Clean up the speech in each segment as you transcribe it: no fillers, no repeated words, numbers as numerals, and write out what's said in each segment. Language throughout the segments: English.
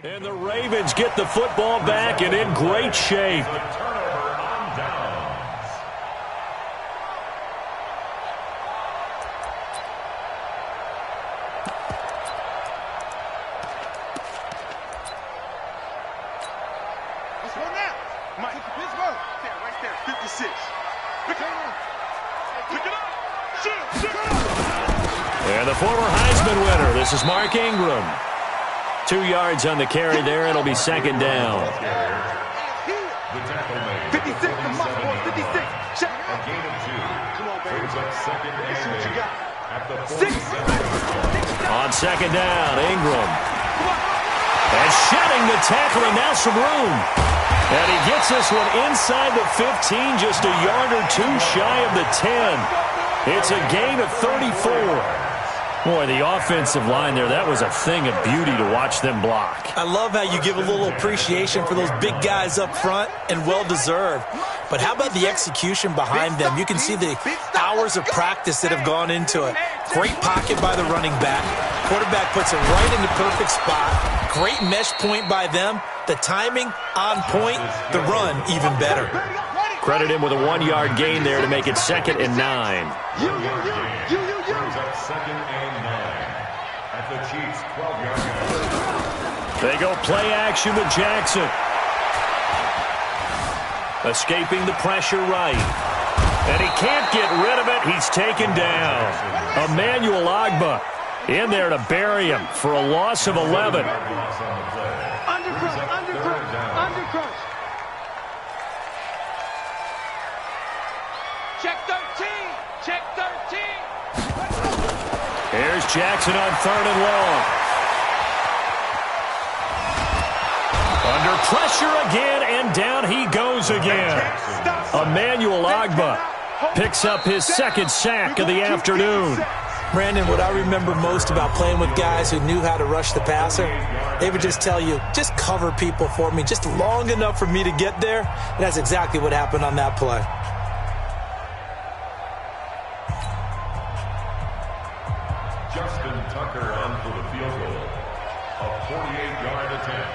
And the Ravens get the football back and in great shape. And the former Heisman winner, this is Mark Ingram. 2 yards on the carry there. It'll be second down. 56 to Muscle, 56. Check. A gain of 2. Come on, baby. Second and 6. On second down, Ingram. And shedding the tackle, and now some room. And he gets this one inside the 15, just a yard or two shy of the 10. It's a gain of 34. Boy, the offensive line there, that was a thing of beauty to watch them block. I love how you give a little appreciation for those big guys up front, and well-deserved. But how about the execution behind them? You can see the hours of practice that have gone into it. Great pocket by the running back. Quarterback puts it right in the perfect spot. Great mesh point by them. The timing on point. The run even better. Credit him with a 1-yard gain there to make it second and 9. Second and 9 at the Chiefs' 12-yard line. They go play action with Jackson. Escaping the pressure right. And he can't get rid of it. He's taken down. Emmanuel Ogbah in there to bury him for a loss of 11. Undercrush. Check 13. Check 13. Here's Jackson on third and long. Under pressure again, and down he goes again. Emmanuel Ogbah picks up his second sack of the afternoon. Brandon, what I remember most about playing with guys who knew how to rush the passer, they would just tell you, just cover people for me, just long enough for me to get there. And that's exactly what happened on that play. Justin Tucker on for the field goal. A 48-yard attempt.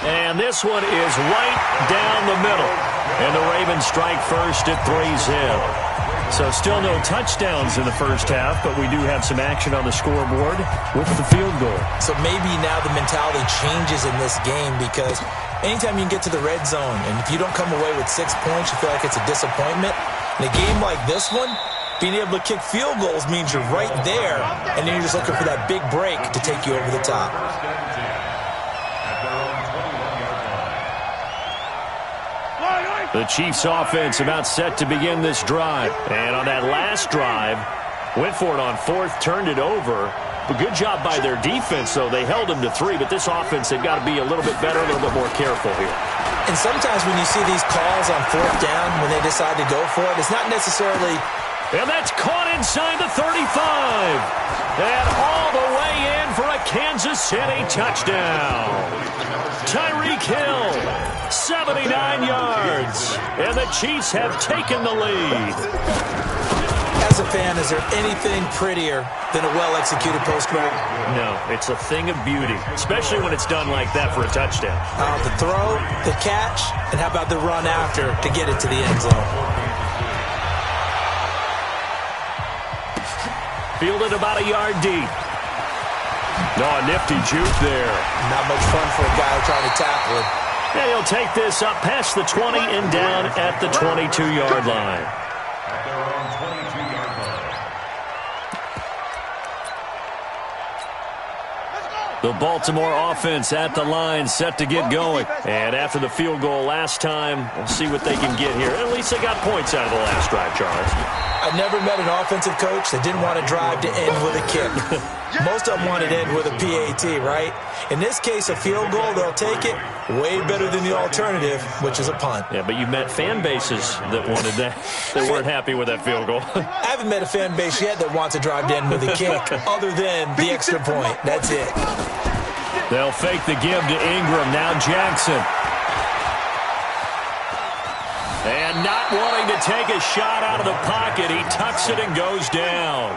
And this one is right down the middle. And the Ravens strike first at 3-zip. So still no touchdowns in the first half, but we do have some action on the scoreboard with the field goal. So maybe now the mentality changes in this game, because anytime you can get to the red zone, and if you don't come away with 6 points, you feel like it's a disappointment. In a game like this one, being able to kick field goals means you're right there, and then you're just looking for that big break to take you over the top. The Chiefs offense about set to begin this drive. And on that last drive, went for it on fourth, turned it over. But good job by their defense, though. They held them to 3, but this offense, they've got to be a little bit better, a little bit more careful here. And sometimes when you see these calls on fourth down, when they decide to go for it, it's not necessarily... And that's caught inside the 35. And all the way in for a Kansas City touchdown. Tyreek Hill, 79 yards. And the Chiefs have taken the lead. As a fan, is there anything prettier than a well-executed post route? No, it's a thing of beauty, especially when it's done like that for a touchdown. The throw, the catch, and how about the run after to get it to the end zone? Fielded about a yard deep. No, a nifty juke there. Not much fun for a guy trying to tackle it. And he'll take this up past the 20 and down at the 22-yard line. At their own 22-yard line. The Baltimore offense at the line, set to get going. And after the field goal last time, we'll see what they can get here. At least they got points out of the last drive, Charles. I never met an offensive coach that didn't want to drive to end with a kick. Most of them want to end with a PAT, right? In this case, a field goal, they'll take it. Way better than the alternative, which is a punt. Yeah, but you've met fan bases that wanted that, that weren't happy with that field goal. I haven't met a fan base yet that wants to drive to end with a kick, other than the extra point. That's it. They'll fake the give to Ingram. Now Jackson. And not wanting to take a shot out of the pocket, he tucks it and goes down.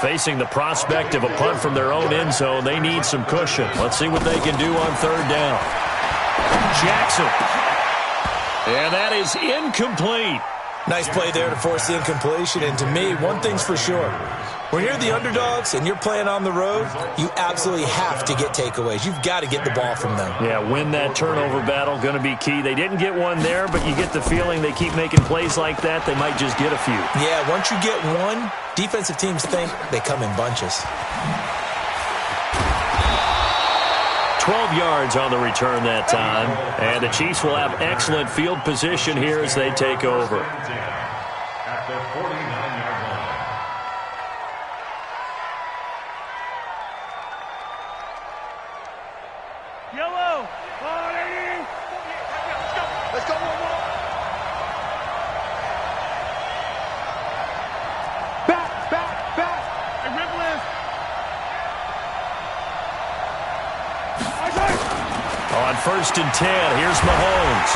Facing the prospect of a punt from their own end zone, they need some cushion. Let's see what they can do on third down. Jackson. And that is incomplete. Nice play there to force the incompletion. And to me, one thing's for sure. When you're the underdogs and you're playing on the road, you absolutely have to get takeaways. You've got to get the ball from them. Yeah, win that turnover battle, going to be key. They didn't get one there, but you get the feeling they keep making plays like that, they might just get a few. Yeah, once you get one, defensive teams think they come in bunches. 12 yards on the return that time, and the Chiefs will have excellent field position here as they take over. At the 49-yard line. Yellow. Let's go. One more. Back. Hey, Ripple. On 1st and 10, here's Mahomes.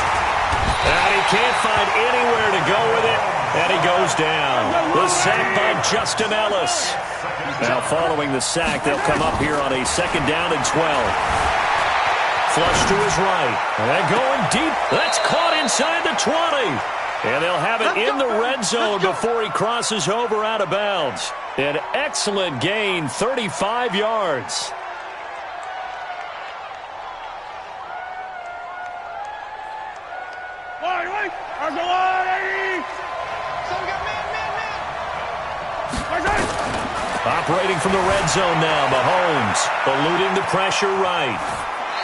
And he can't find anywhere to go with it, and he goes down. The sack by Justin Ellis. Now following the sack, they'll come up here on a 2nd down and 12. Flush to his right. And going deep. That's caught inside the 20. And they'll have it in the red zone before he crosses over out of bounds. An excellent gain, 35 yards. Operating from the red zone now, Mahomes eluding the pressure right.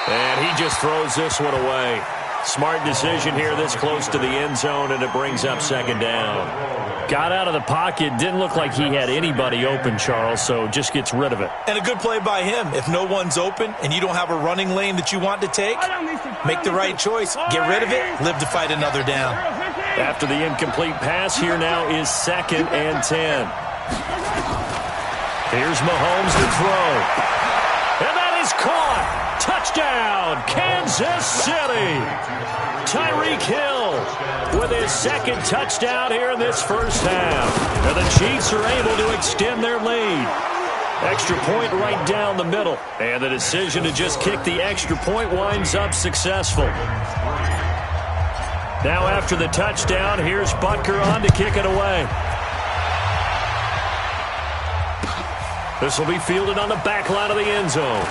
And he just throws this one away. Smart decision here this close to the end zone, and it brings up 2nd down. Got out of the pocket, didn't look like he had anybody open, Charles, so just gets rid of it. And a good play by him. If no one's open and you don't have a running lane that you want to take, make the right choice. Get rid of it, live to fight another down. After the incomplete pass, here now is 2nd and 10. Here's Mahomes to throw. And that is caught. Touchdown, Kansas City. Tyreek Hill with his 2nd touchdown here in this first half. And the Chiefs are able to extend their lead. Extra point right down the middle. And the decision to just kick the extra point winds up successful. Now after the touchdown, here's Butker on to kick it away. This will be fielded on the back line of the end zone.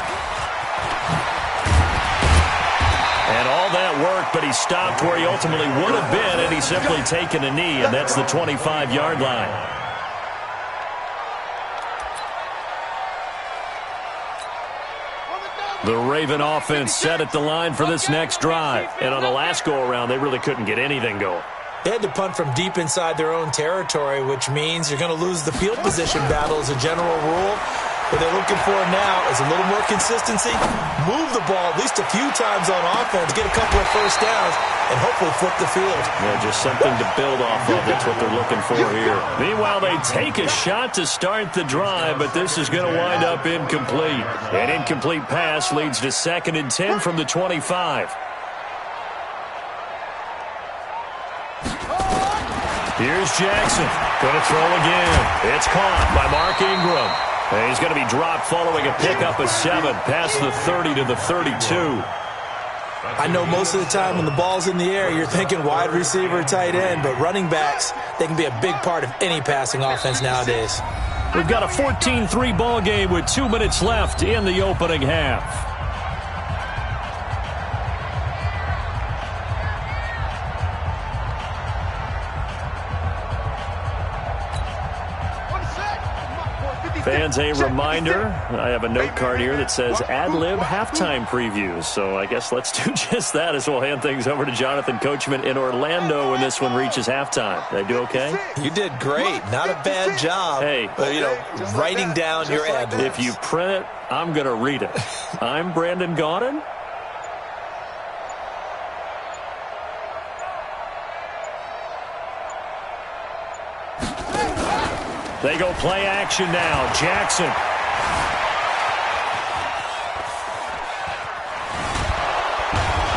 And all that work, but he stopped where he ultimately would have been, and he's simply taken a knee, and that's the 25-yard line. The Raven offense set at the line for this next drive. And on the last go-around, they really couldn't get anything going. They had to punt from deep inside their own territory, which means you're going to lose the field position battle as a general rule. What they're looking for now is a little more consistency, move the ball at least a few times on offense, get a couple of first downs, and hopefully flip the field. Yeah, just something to build off of. That's what they're looking for here. Meanwhile, they take a shot to start the drive, but this is going to wind up incomplete. An incomplete pass leads to 2nd and 10 from the 25. Here's Jackson. Going to throw again. It's caught by Mark Ingram. And he's going to be dropped following a pickup of 7 past the 30 to the 32. I know most of the time when the ball's in the air, you're thinking wide receiver, tight end, but running backs, they can be a big part of any passing offense nowadays. We've got a 14-3 ball game with 2 minutes left in the opening half. Fans, a reminder, I have a note card here that says ad-lib halftime previews. So I guess let's do just that as we'll hand things over to Jonathan Coachman in Orlando when this one reaches halftime. Did I do okay? You did great. Not a bad job. Hey. Writing down your ad-libs. If you print it, I'm going to read it. I'm Brandon Gaudin. They go play action now. Jackson.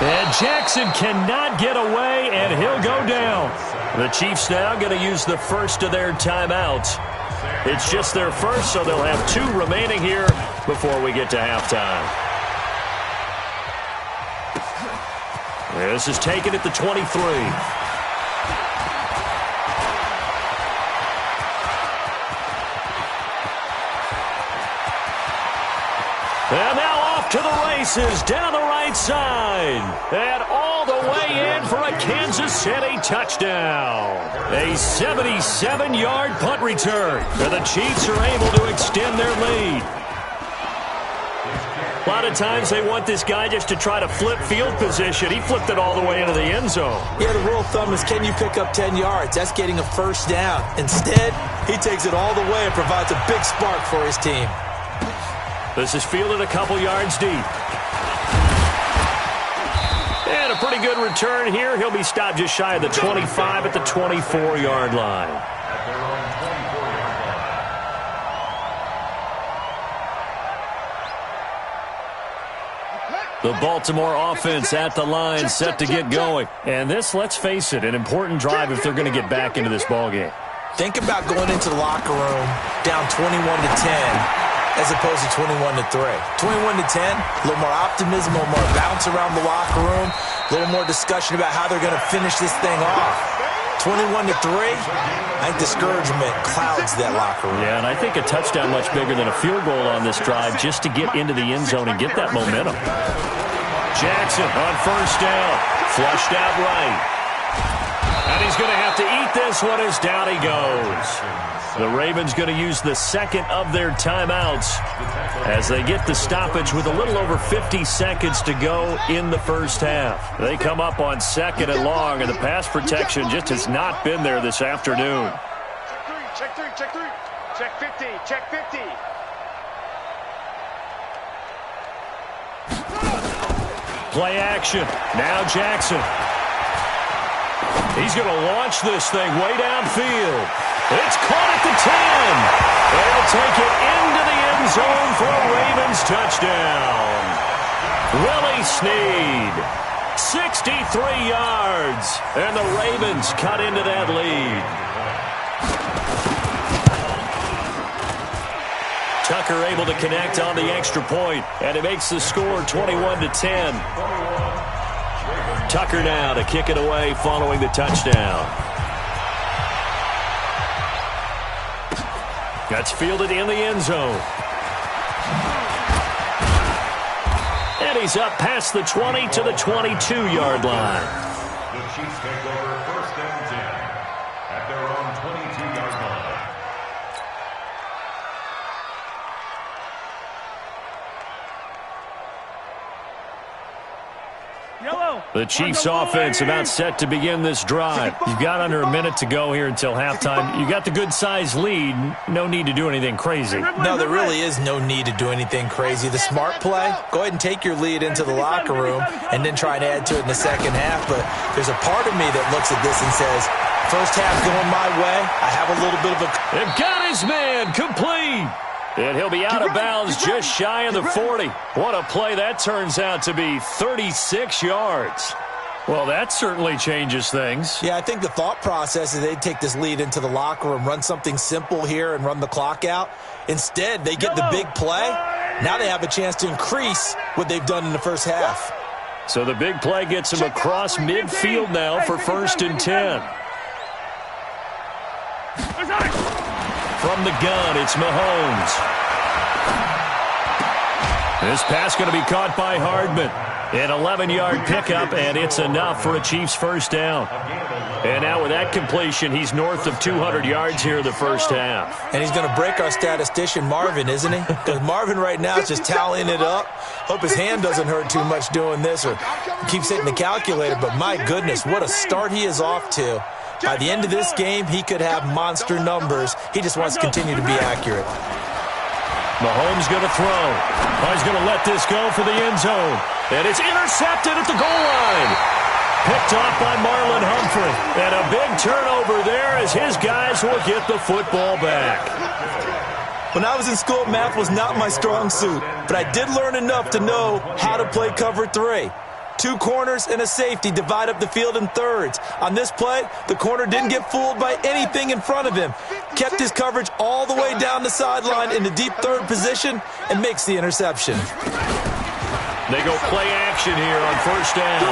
And Jackson cannot get away, and he'll go down. The Chiefs now going to use the first of their timeouts. It's just their first, so they'll have 2 remaining here before we get to halftime. This is taken at the 23. And now off to the races down the right side. And all the way in for a Kansas City touchdown. A 77-yard punt return. And the Chiefs are able to extend their lead. A lot of times they want this guy just to try to flip field position. He flipped it all the way into the end zone. Yeah, the rule of thumb is, can you pick up 10 yards? That's getting a first down. Instead, he takes it all the way and provides a big spark for his team. This is fielded a couple yards deep. And a pretty good return here. He'll be stopped just shy of the 25 at the 24-yard line. The Baltimore offense at the line, set to get going. And this, let's face it, an important drive if they're going to get back into this ballgame. Think about going into the locker room down 21-10 as opposed to 21-3. 21-10, a little more optimism, a little more bounce around the locker room, a little more discussion about how they're going to finish this thing off. 21-3, I think discouragement clouds that locker room. Yeah, and I think a touchdown much bigger than a field goal on this drive just to get into the end zone and get that momentum. Jackson on first down, flushed out right. And he's going to have to eat this one as down he goes. The Ravens going to use the second of their timeouts as they get the stoppage with a little over 50 seconds to go in the first half. They come up on second and long, and the pass protection just has not been there this afternoon. Check three, check 50, check 50. Play action. Now Jackson. He's going to launch this thing way downfield. It's caught at the 10. They'll take it into the end zone for a Ravens touchdown. Willie Snead, 63 yards, and the Ravens cut into that lead. Tucker able to connect on the extra point, and it makes the score 21-10. Tucker now to kick it away following the touchdown. That's fielded in the end zone. And he's up past the 20 to the 22-yard line. The Chiefs take over first and 10 at their own 22-yard line. The Chiefs offense about set to begin this drive. You've got under a minute to go here until halftime. You got the good-sized lead. No need to do anything crazy. No, there really is no need to do anything crazy. The smart play, go ahead and take your lead into the locker room and then try and add to it in the second half. But there's a part of me that looks at this and says, first half going my way, I have a little bit of a... They've got his man complete. And he'll be out of bounds just shy of the 40. What a play that turns out to be, 36 yards. Well, that certainly changes things. Yeah, I think the thought process is they'd take this lead into the locker room, run something simple here and run the clock out. Instead, they get the big play. Now they have a chance to increase what they've done in the first half. So the big play gets him across midfield now for first and 10. From the gun, it's Mahomes. This pass going to be caught by Hardman. An 11-yard pickup, and it's enough for a Chiefs first down. And now with that completion, he's north of 200 yards here in the first half. And he's going to break our statistician, Marvin, isn't he? Because Marvin right now is just tallying it up. Hope his hand doesn't hurt too much doing this or keeps hitting the calculator. But my goodness, what a start he is off to. By the end of this game, he could have monster numbers. He just wants to continue to be accurate. Mahomes going to throw. Oh, he's going to let this go for the end zone. And it's intercepted at the goal line. Picked off by Marlon Humphrey. And a big turnover there as his guys will get the football back. When I was in school, math was not my strong suit. But I did learn enough to know how to play cover 3. 2 corners and a safety divide up the field in thirds. On this play, the corner didn't get fooled by anything in front of him. Kept his coverage all the way down the sideline in the deep third position and makes the interception. They go play action here on first down.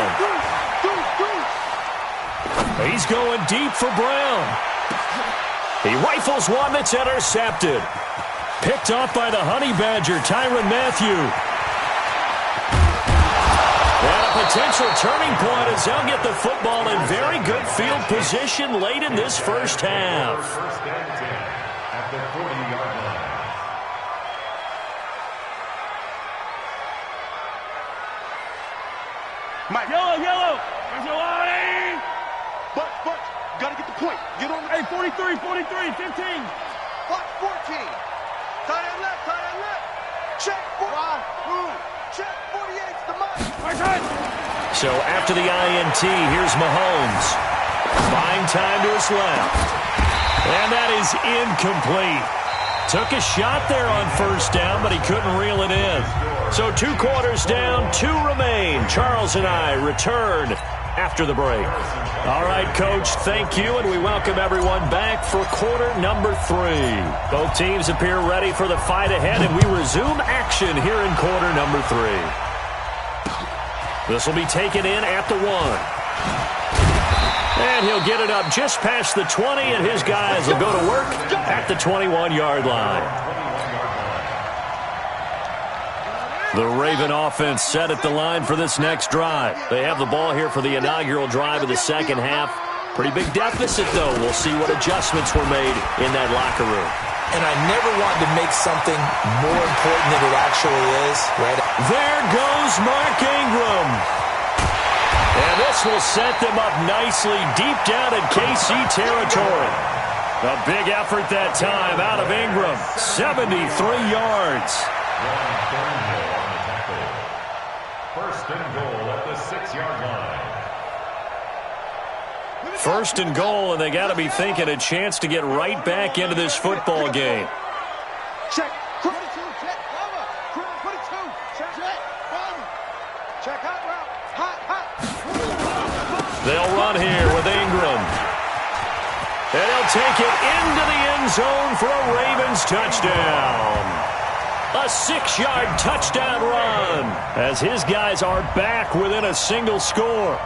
He's going deep for Brown. He rifles one that's intercepted. Picked off by the Honey Badger, Tyrann Mathieu. And a potential turning point as they'll get the football in very good field position late in this first half. First and 10 at the 40-yard line. Mike. Yellow. There's your line. But, gotta get the point. Get on the... Hey, 43, 15. But 14. Tight end left. Check 4. Check 48's the mark. So after the INT, here's Mahomes. Buying time to his left. And that is incomplete. Took a shot there on first down, but he couldn't reel it in. So 2 quarters down, 2 remain. Charles and I return after the break. All right, Coach, thank you, and we welcome everyone back for quarter number 3. Both teams appear ready for the fight ahead, and we resume action here in quarter number 3. This will be taken in at the 1. And he'll get it up just past the 20, and his guys will go to work at the 21-yard line. The Raven offense set at the line for this next drive. They have the ball here for the inaugural drive of the second half. Pretty big deficit, though. We'll see what adjustments were made in that locker room. And I never wanted to make something more important than it actually is. Right? There goes Mark Ingram. And this will set them up nicely deep down in KC territory. A big effort that time out of Ingram. 73 yards. First and goal at the 6-yard line. First and goal, and they got to be thinking a chance to get right back into this football game. Check. 22. Check. Cover. 22. Check. Cover. Check. Hot route. Hot. They'll run here with Ingram. And he'll take it into the end zone for a Ravens touchdown. A 6-yard touchdown run as his guys are back within a single score.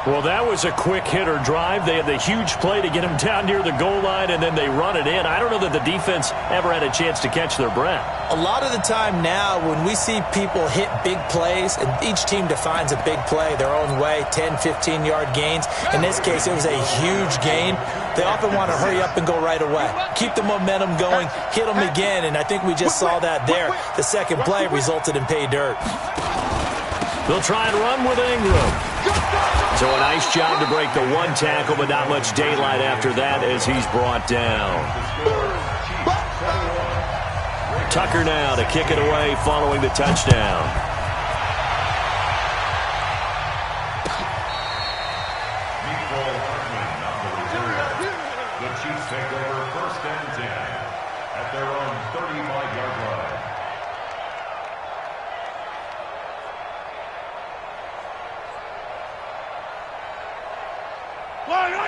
Well, that was a quick hitter drive. They had the huge play to get him down near the goal line, and then they run it in. I don't know that the defense ever had a chance to catch their breath. A lot of the time now when we see people hit big plays, and each team defines a big play their own way, 10, 15-yard gains. In this case, it was a huge gain. They often want to hurry up and go right away. Keep the momentum going, hit them again, and I think we just saw that there. The second play resulted in pay dirt. They'll try and run with Ingram. So a nice job to break the 1 tackle, but not much daylight after that as he's brought down. Tucker now to kick it away following the touchdown. The Chiefs take over first and 10 at their own 35-yard line.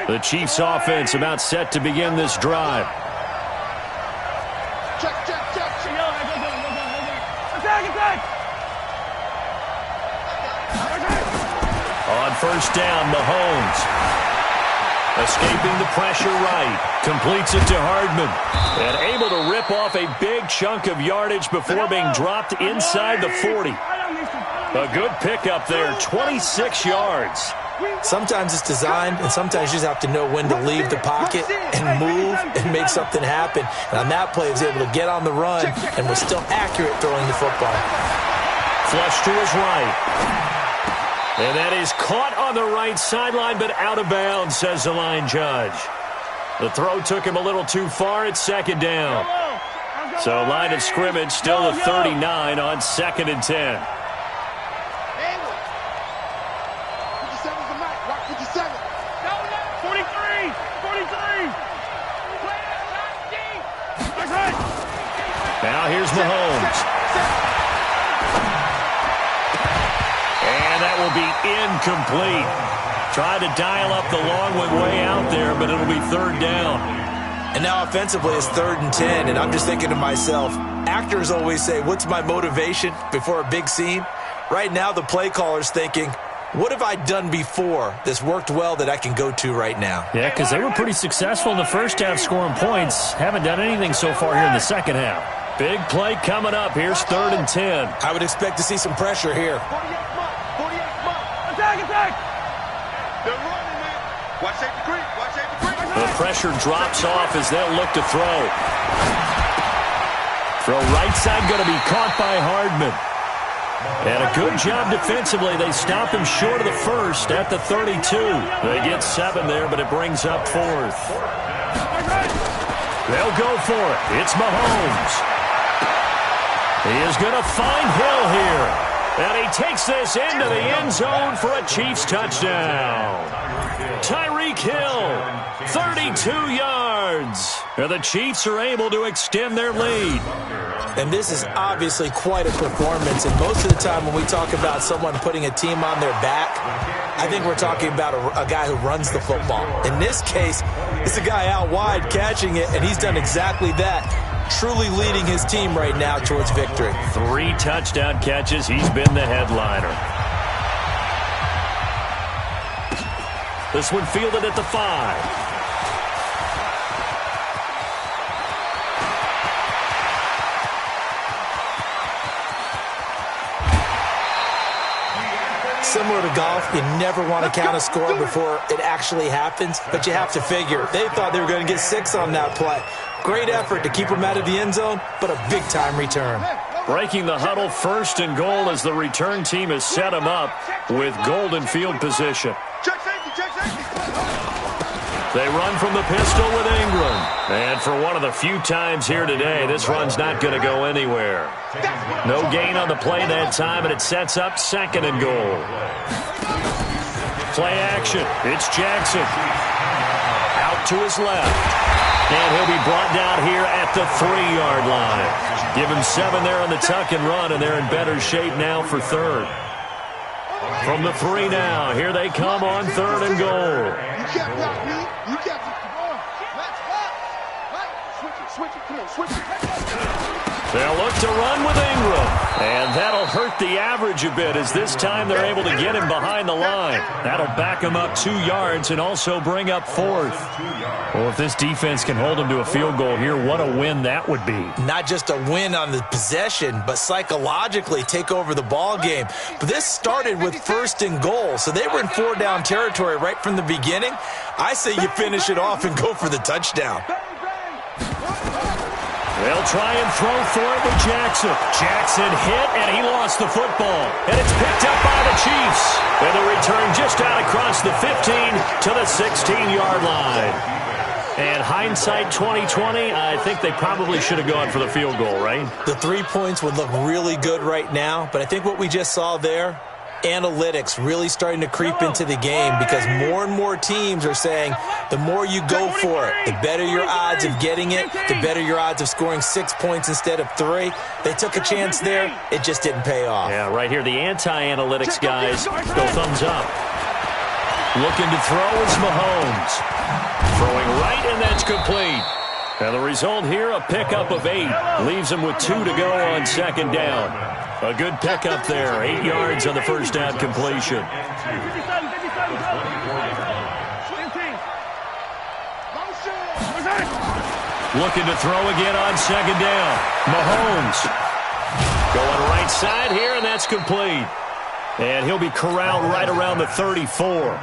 The Chiefs offense about set to begin this drive. Check. Attack. On first down, Mahomes. Escaping the pressure right. Completes it to Hardman. And able to rip off a big chunk of yardage before being dropped inside the 40. A good pickup there, 26 yards. Sometimes it's designed, and sometimes you just have to know when to leave the pocket and move and make something happen. And on that play, he was able to get on the run and was still accurate throwing the football. Flush to his right. And that is caught on the right sideline, but out of bounds, says the line judge. The throw took him a little too far at second down. So line of scrimmage still at 39 on 2nd and 10. Now here's Mahomes. And that will will be incomplete. Tried to dial up the long one way out there, but it'll be third down. And now offensively it's 3rd and 10, and I'm just thinking to myself, actors always say, what's my motivation before a big scene? Right now the play caller's thinking, what have I done before that's worked well that I can go to right now? Yeah, because they were pretty successful in the first half scoring points. Haven't done anything so far here in the second half. Big play coming up. Here's 3rd and 10. I would expect to see some pressure here. 48 months. Attack! They're running it. Watch safety creep. The pressure drops off as they'll look to throw. Throw right side going to be caught by Hardman. And a good job defensively. They stop him short of the first at the 32. They get 7 there, but it brings up 4th. They'll go for it. It's Mahomes. He is going to find Hill here. And he takes this into the end zone for a Chiefs touchdown. Tyreek Hill, 32 yards. And the Chiefs are able to extend their lead. And this is obviously quite a performance. And most of the time when we talk about someone putting a team on their back, I think we're talking about a guy who runs the football. In this case, it's a guy out wide catching it, and he's done exactly that. Truly leading his team right now towards victory. 3 touchdown catches. He's been the headliner. This one fielded at the 5. Similar to golf, you never want to count a score before it actually happens, but you have to figure. They thought they were going to get 6 on that play. Great effort to keep them out of the end zone, but a big-time return. Breaking the huddle, 1st and goal as the return team has set them up with golden field position. Check safety. They run from the pistol with Ingram. And for one of the few times here today, this run's not going to go anywhere. No gain on the play that time, and it sets up 2nd and goal. Play action. It's Jackson. Out to his left. And he'll be brought down here at the 3-yard line. Give him 7 there on the tuck and run, and they're in better shape now for 3rd. From the 3 now, here they come on 3rd and goal. You can't block me. You can't. Come on. Let's block. Right. Switch it. Come on, switch it. They'll look to run with Ingram. And that'll hurt the average a bit as this time they're able to get him behind the line. That'll back him up 2 yards and also bring up 4th. Well, if this defense can hold him to a field goal here, what a win that would be. Not just a win on the possession, but psychologically take over the ball game. But this started with 1st and goal, so they were in 4-down territory right from the beginning. I say you finish it off and go for the touchdown. They'll try and throw for it with Jackson. Jackson hit, and he lost the football. And it's picked up by the Chiefs. And the return just out across the 15 to the 16-yard line. And hindsight 2020, I think they probably should have gone for the field goal, right? The 3 points would look really good right now, but I think what we just saw there, analytics really starting to creep into the game because more and more teams are saying the more you go for it, the better your odds of getting it, the better your odds of scoring 6 points instead of 3. They took a chance there. It just didn't pay off. Yeah, right here, the anti-analytics guys go thumbs up. Looking to throw is Mahomes. Throwing right, and that's complete. And the result here, a pickup of 8. Leaves him with 2 to go on 2nd down. A good pickup there. 8 yards on the first down completion. Looking to throw again on 2nd down. Mahomes going right side here, and that's complete. And he'll be corralled right around the 34.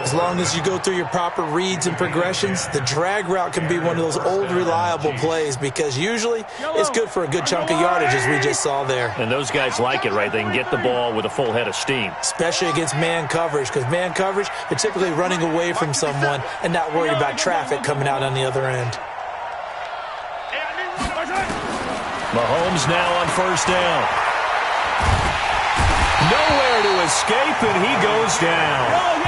As long as you go through your proper reads and progressions, the drag route can be one of those old reliable plays because usually it's good for a good chunk of yardage as we just saw there. And those guys like it, right? They can get the ball with a full head of steam. Especially against man coverage because man coverage, they're typically running away from someone and not worried about traffic coming out on the other end. Mahomes now on 1st down. Nowhere to escape, and he goes down.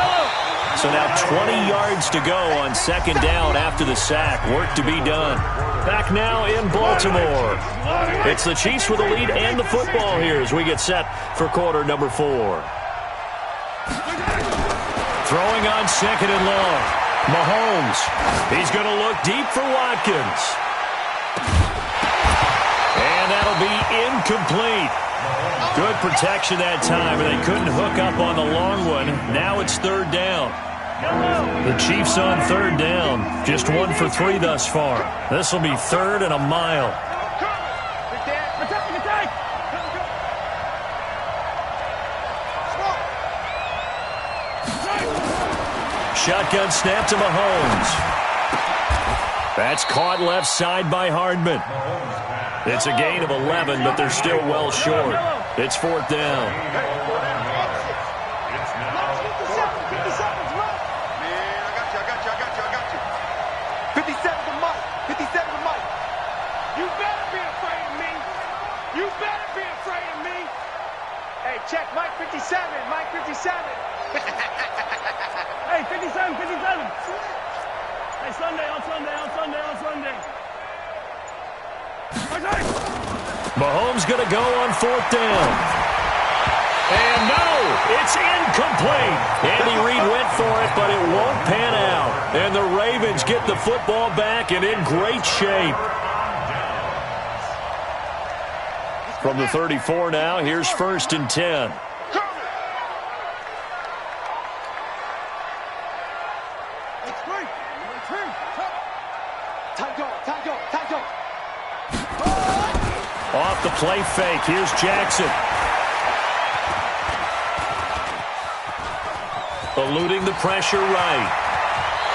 So now 20 yards to go on 2nd down after the sack. Work to be done. Back now in Baltimore. It's the Chiefs with the lead and the football here as we get set for quarter number 4. Throwing on second and long. Mahomes. He's going to look deep for Watkins. And that'll be incomplete. Good protection that time, and they couldn't hook up on the long one. Now it's third down. The Chiefs on third down. Just 1 for 3 thus far. This will be third and a mile. Shotgun snap to Mahomes. That's caught left side by Hardman. It's a gain of 11, but they're still well short. It's fourth down. It's now 50 seconds left. Man, I got you. 50 seconds to Mike. 50 seconds to Mike. You better be afraid of me. You better be afraid of me. Hey, check Mike 57. Mike 57. Hey, 57. Hey, Sunday. Mahomes going to go on fourth down. And no, it's incomplete. Andy Reid went for it, but it won't pan out. And the Ravens get the football back and in great shape. From the 34 now, here's first and 10. Off the play fake, here's Jackson. Eluding the pressure right.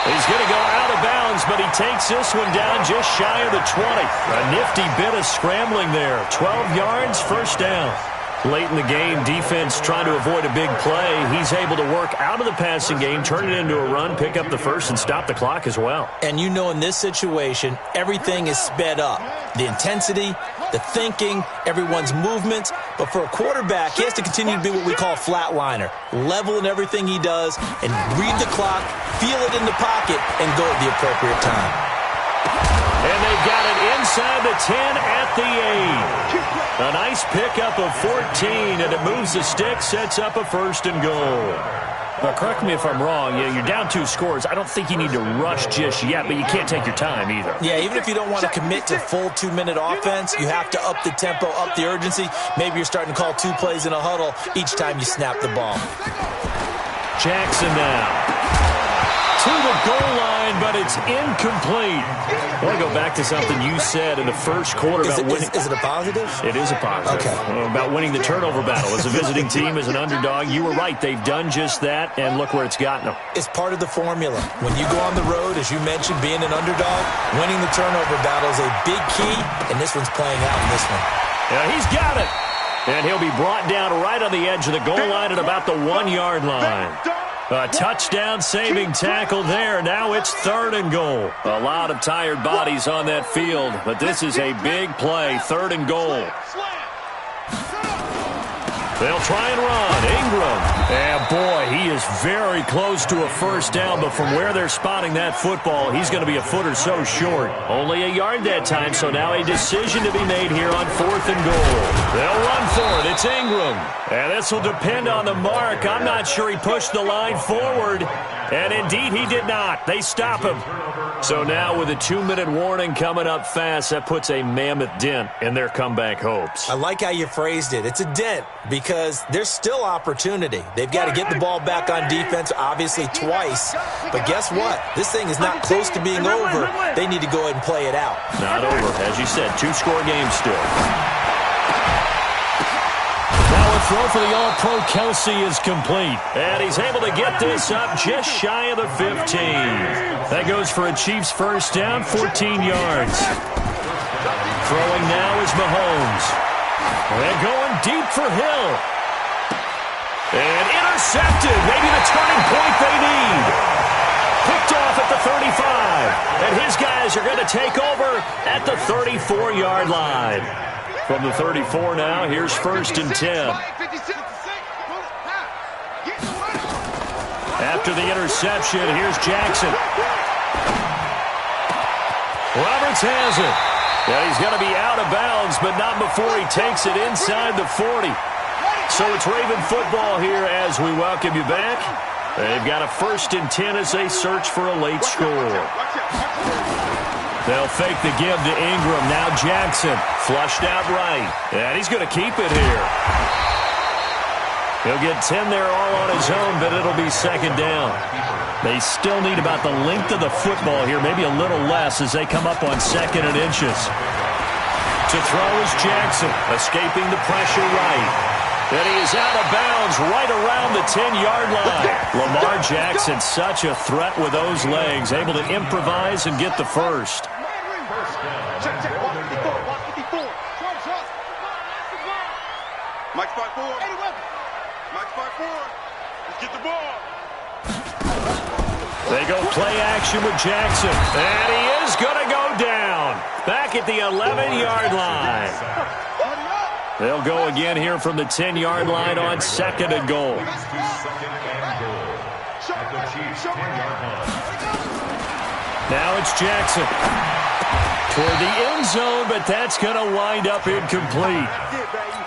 He's going to go out of bounds, but he takes this one down just shy of the 20. A nifty bit of scrambling there. 12 yards, first down. Late in the game, defense trying to avoid a big play. He's able to work out of the passing game, turn it into a run, pick up the first, and stop the clock as well. And you know in this situation, everything is sped up. The intensity, the thinking, everyone's movements. But for a quarterback, he has to continue to be what we call flatliner. Level in everything he does and read the clock, feel it in the pocket, and go at the appropriate time. And they've got it inside the 10 at the 8. A nice pickup of 14, and it moves the stick, sets up a first and goal. Now, correct me if I'm wrong. Yeah, you're down 2 scores. I don't think you need to rush just yet, but you can't take your time either. Yeah, even if you don't want to commit to full 2-minute offense, you have to up the tempo, up the urgency. Maybe you're starting to call 2 plays in a huddle each time you snap the ball. Jackson now to the goal line, but it's incomplete. I want to go back to something you said in the first quarter about winning. Is it a positive? It is a positive. Okay. About winning the turnover battle. As a visiting team, as an underdog, you were right. They've done just that, and look where it's gotten them. It's part of the formula. When you go on the road, as you mentioned, being an underdog, winning the turnover battle is a big key, and this one's playing out in this one. Yeah, he's got it. And he'll be brought down right on the edge of the goal line at about the 1-yard line. A touchdown-saving tackle there. Now it's third and goal. A lot of tired bodies on that field, but this is a big play. Third and goal. They'll try and run. Ingram. And boy, he is very close to a first down, but from where they're spotting that football, he's going to be a foot or so short. Only a yard that time, so now a decision to be made here on fourth and goal. They'll run for it. It's Ingram. And this will depend on the mark. I'm not sure he pushed the line forward. And indeed, he did not. They stop him. So now with a 2-minute warning coming up fast, that puts a mammoth dent in their comeback hopes. I like how you phrased it. It's a dent because there's still opportunity. They've got to get the ball back on defense, obviously twice. But guess what? This thing is not close to being over. They need to go ahead and play it out. Not over. As you said, 2-score game still. Now a throw for the All-Pro Kelsey is complete. And he's able to get this up just shy of the 15. That goes for a Chiefs first down, 14 yards. Throwing now is Mahomes. And going deep for Hill. And intercepted. Maybe the turning point they need. Picked off at the 35. And his guys are going to take over at the 34-yard line. From the 34 now, here's first and 10. After the interception, here's Jackson. Roberts has it. Yeah, he's going to be out of bounds, but not before he takes it inside the 40. So it's Raven football here as we welcome you back. They've got a 1st and 10 as they search for a late score. They'll fake the give to Ingram. Now Jackson flushed out right. And he's going to keep it here. He'll get 10 there all on his own, but it'll be 2nd down. They still need about the length of the football here, maybe a little less as they come up on 2nd and inches. To throw is Jackson, escaping the pressure right. And he is out of bounds right around the 10-yard line. Lamar Jackson, such a threat with those legs, able to improvise and get the first. Mike 5-4. Mike 5-4. Let's get the ball. They go play action with Jackson. And he is going to go down. Back at the 11-yard line. They'll go again here from the 10-yard line on 2nd and goal. Now it's Jackson. Toward the end zone, but that's going to wind up incomplete.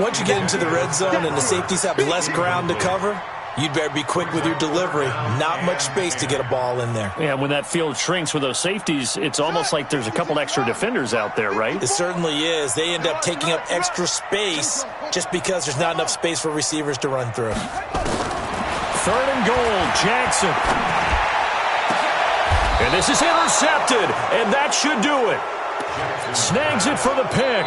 Once you get into the red zone and the safeties have less ground to cover, you'd better be quick with your delivery. Not much space to get a ball in there. Yeah, when that field shrinks with those safeties, it's almost like there's a couple extra defenders out there, right? It certainly is. They end up taking up extra space just because there's not enough space for receivers to run through. 3rd and goal, Jackson. And this is intercepted, and that should do it. Snags it for the pick.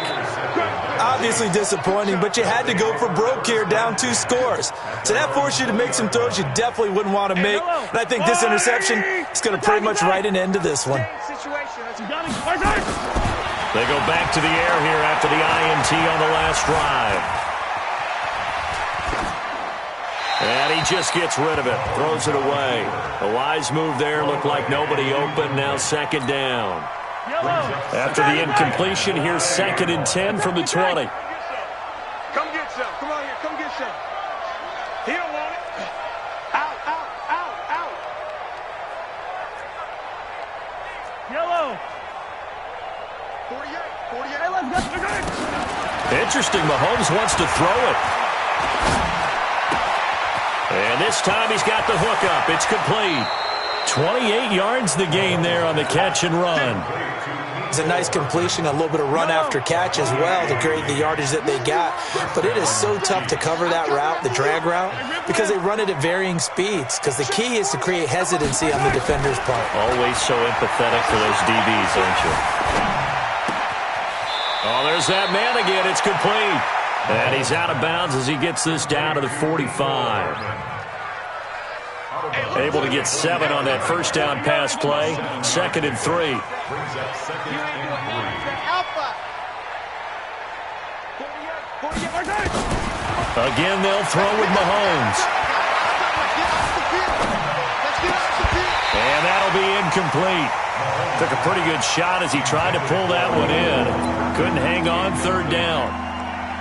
Obviously disappointing, but you had to go for broke here, down 2 scores. So that forced you to make some throws you definitely wouldn't want to make. And I think this interception is going to pretty much write an end to this one. They go back to the air here after the INT on the last drive. And he just gets rid of it, throws it away. A wise move there, looked like nobody open, now 2nd down. After the incompletion, here's 2nd and 10 from the 20. Come get some. Come on here. Come get some. He don't want it. Out, out, out, out. Yellow. 48. Hey, let's go. Interesting. Mahomes wants to throw it. And this time he's got the hookup. It's complete. 28 yards the gain there on the catch and run. It's a nice completion, a little bit of run after catch as well to create the yardage that they got. But it is so tough to cover that route, the drag route, because they run it at varying speeds. Because the key is to create hesitancy on the defender's part. Always so empathetic for those DBs, aren't you? Oh, there's that man again. It's complete. And he's out of bounds as he gets this down to the 45. Able to get 7 on that 1st down pass play. 2nd and 3. Again, they'll throw with Mahomes. And that'll be incomplete. Took a pretty good shot as he tried to pull that one in. Couldn't hang on 3rd down.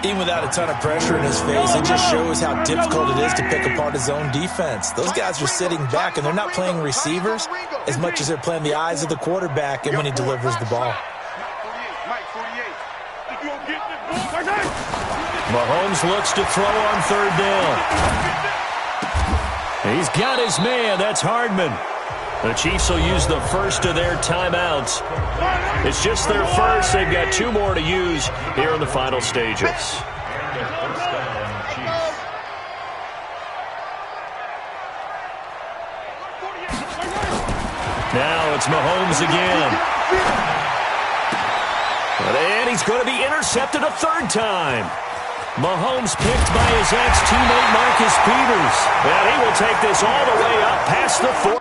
Even without a ton of pressure in his face, it just shows how difficult it is to pick apart his own defense. Those guys are sitting back, and they're not playing receivers as much as they're playing the eyes of the quarterback and when he delivers the ball. Mahomes looks to throw on 3rd down. He's got his man. That's Hardman. The Chiefs will use the first of their timeouts. It's just their first. They've got 2 more to use here in the final stages. Now it's Mahomes again. And he's going to be intercepted a 3rd time. Mahomes picked by his ex-teammate Marcus Peters. And he will take this all the way up past the 4.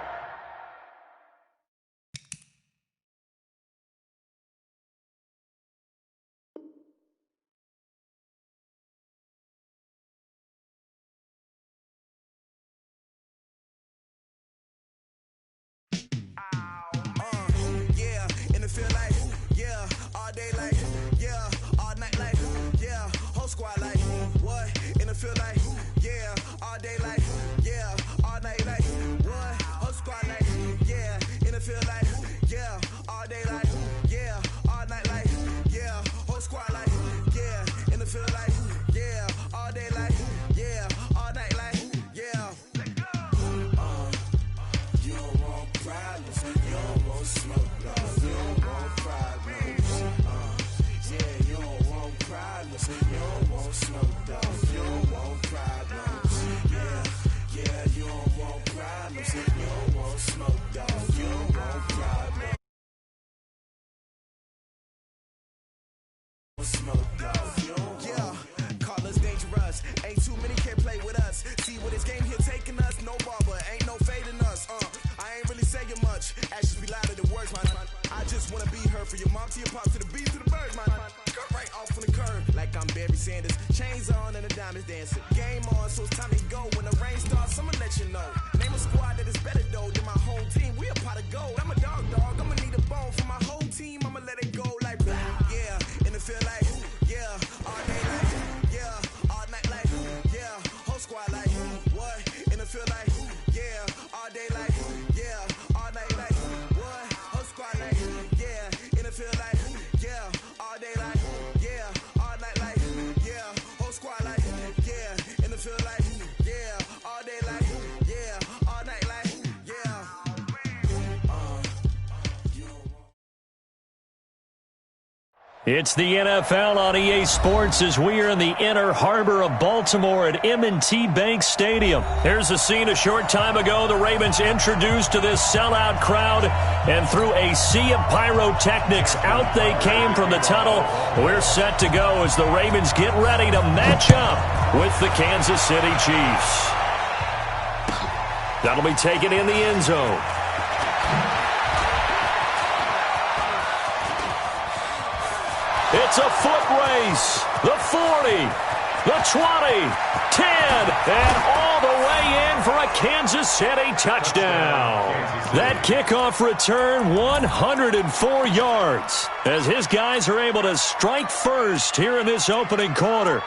Yeah, call us dangerous. Ain't too many can play with us. See what this game here taking us. No barber, ain't no fading us. I ain't really saying much. Actions be louder than words, man. I just wanna be heard. For your mom to your pop to the beat to the birds, man. Cut right off on the curb like I'm Barry Sanders. Chains on and the diamonds dancing. Game on, so it's time to go. When the rain starts, I'ma let you know. Name a squad that is better though than my home team. We a pot of gold. I'm a dog. I'ma need a bone for my whole team. I'ma let it go like yeah. And it feel like yeah. All day like yeah. All night like yeah. Whole squad like what? And it feel like yeah. All day like yeah. All night like what? Whole squad like yeah. And it feel like yeah. All day like yeah. All night like yeah. Whole squad like yeah. And it feel like yeah. All day like yeah. All night like yeah. It's the NFL on EA Sports as we are in the inner harbor of Baltimore at M&T Bank Stadium. Here's a scene a short time ago. The Ravens introduced to this sellout crowd, and through a sea of pyrotechnics, out they came from the tunnel. We're set to go as the Ravens get ready to match up with the Kansas City Chiefs. That'll be taken in the end zone. It's a foot race. The 40, the 20, 10, and all the way in for a Kansas City touchdown. That kickoff return, 104 yards, as his guys are able to strike first here in this opening quarter.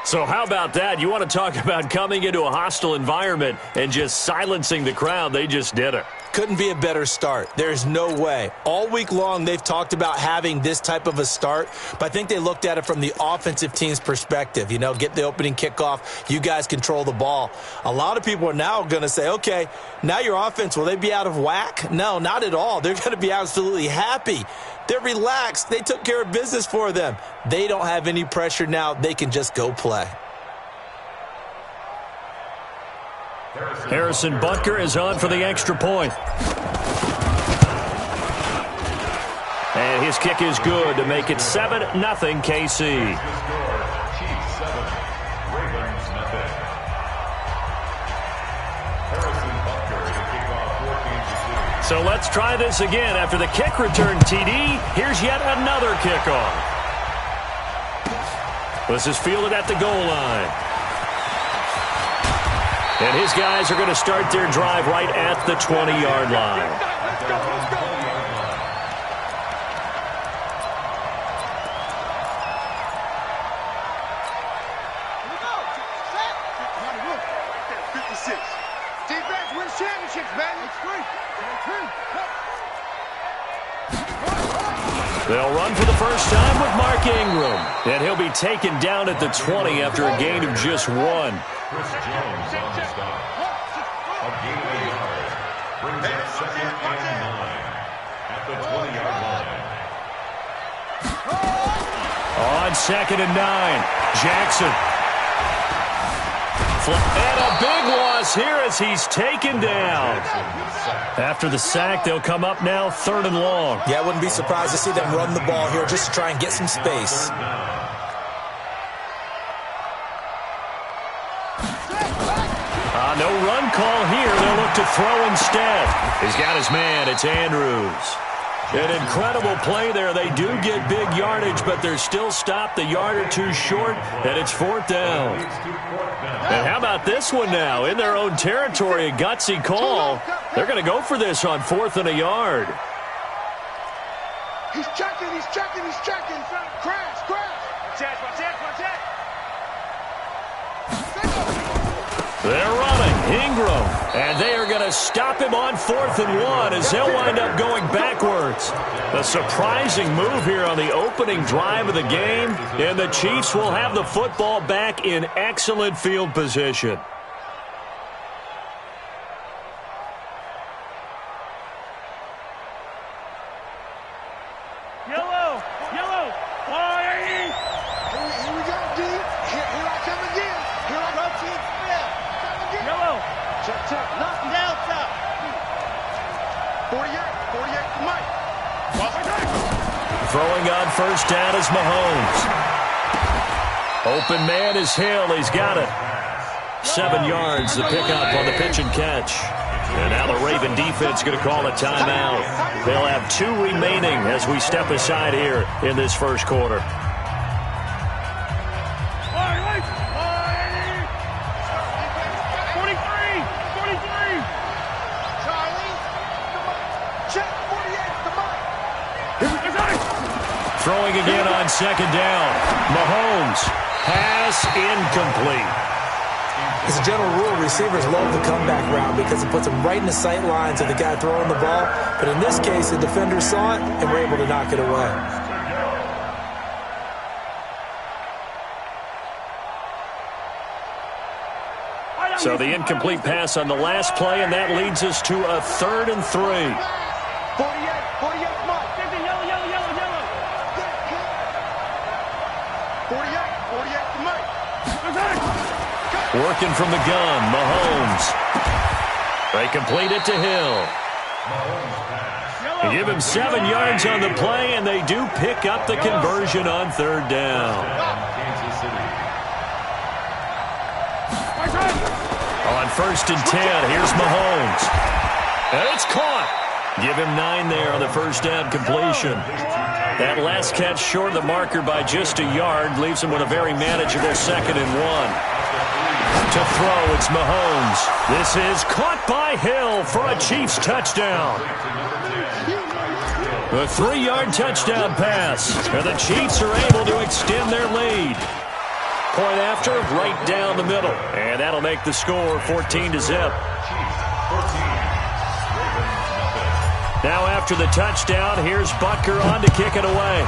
So how about that? You want to talk about coming into a hostile environment and just silencing the crowd. They just did it. Couldn't be a better start. There's no way. All week long, they've talked about having this type of a start, but I think they looked at it from the offensive team's perspective. You know, get the opening kickoff. You guys control the ball. A lot of people are now going to say, okay, now your offense, will they be out of whack? No, not at all. They're going to be absolutely happy. They're relaxed. They took care of business for them. They don't have any pressure now. They can just go play. Harrison Butker is on for the extra point. And his kick is good to make it 7-0 KC. So let's try this again. After the kick return TD, here's yet another kickoff. This is fielded at the goal line. And his guys are going to start their drive right at the 20-yard line. Let's go. 56. Defense wins championships, man. It's free. They'll run for the first time with Mark Ingram. And he'll be taken down at the 20 after a gain of just 1. Chris Jones on the stop. A gain of a yard. Brings up 2nd and 9 at the 20-yard line. On 2nd and 9, Jackson. And a big loss here as he's taken down. After the sack, they'll come up now 3rd and long. Yeah, I wouldn't be surprised to see them run the ball here just to try and get some space. No run call here. They'll look to throw instead. He's got his man. It's Andrews. An incredible play there. They do get big yardage, but they're still stopped a yard or two short, and it's 4th down. And how about this one now? In their own territory, a gutsy call. They're going to go for this on 4th and a yard. He's checking. Crash. Watch that. They're running. Ingram. And they are going to stop him on 4th and 1 as they'll wind up going backwards. A surprising move here on the opening drive of the game. And the Chiefs will have the football back in excellent field position. Yellow. Here we go, D. Here I come again. Yellow. Check. Knock him down, top. 48, Mike. Throwing on first down is Mahomes. Open man is Hill. He's got it. 7 yards, the pickup on the pitch and catch. And now the Raven defense going to call a timeout. They'll have 2 remaining as we step aside here in this first quarter. Throwing again on second down. Mahomes. Pass incomplete. As a general rule, receivers love the comeback route because it puts them right in the sight lines of the guy throwing the ball. But in this case, the defender saw it and were able to knock it away. So the incomplete pass on the last play, and that leads us to a 3rd and 3. 48, Mike. 50, yellow. 48 to Mike. Working from the gun, Mahomes. They complete it to Hill. They give him 7 yards on the play, and they do pick up the conversion on 3rd down. On 1st and 10, here's Mahomes. And it's caught. Give him 9 there on the first down completion. That last catch short of the marker by just a yard leaves him with a very manageable 2nd and 1. To throw, it's Mahomes. This is caught by Hill for a Chiefs touchdown. A 3-yard touchdown pass. And the Chiefs are able to extend their lead. Point after, right down the middle. And that'll make the score 14-0. Now after the touchdown, here's Butker on to kick it away.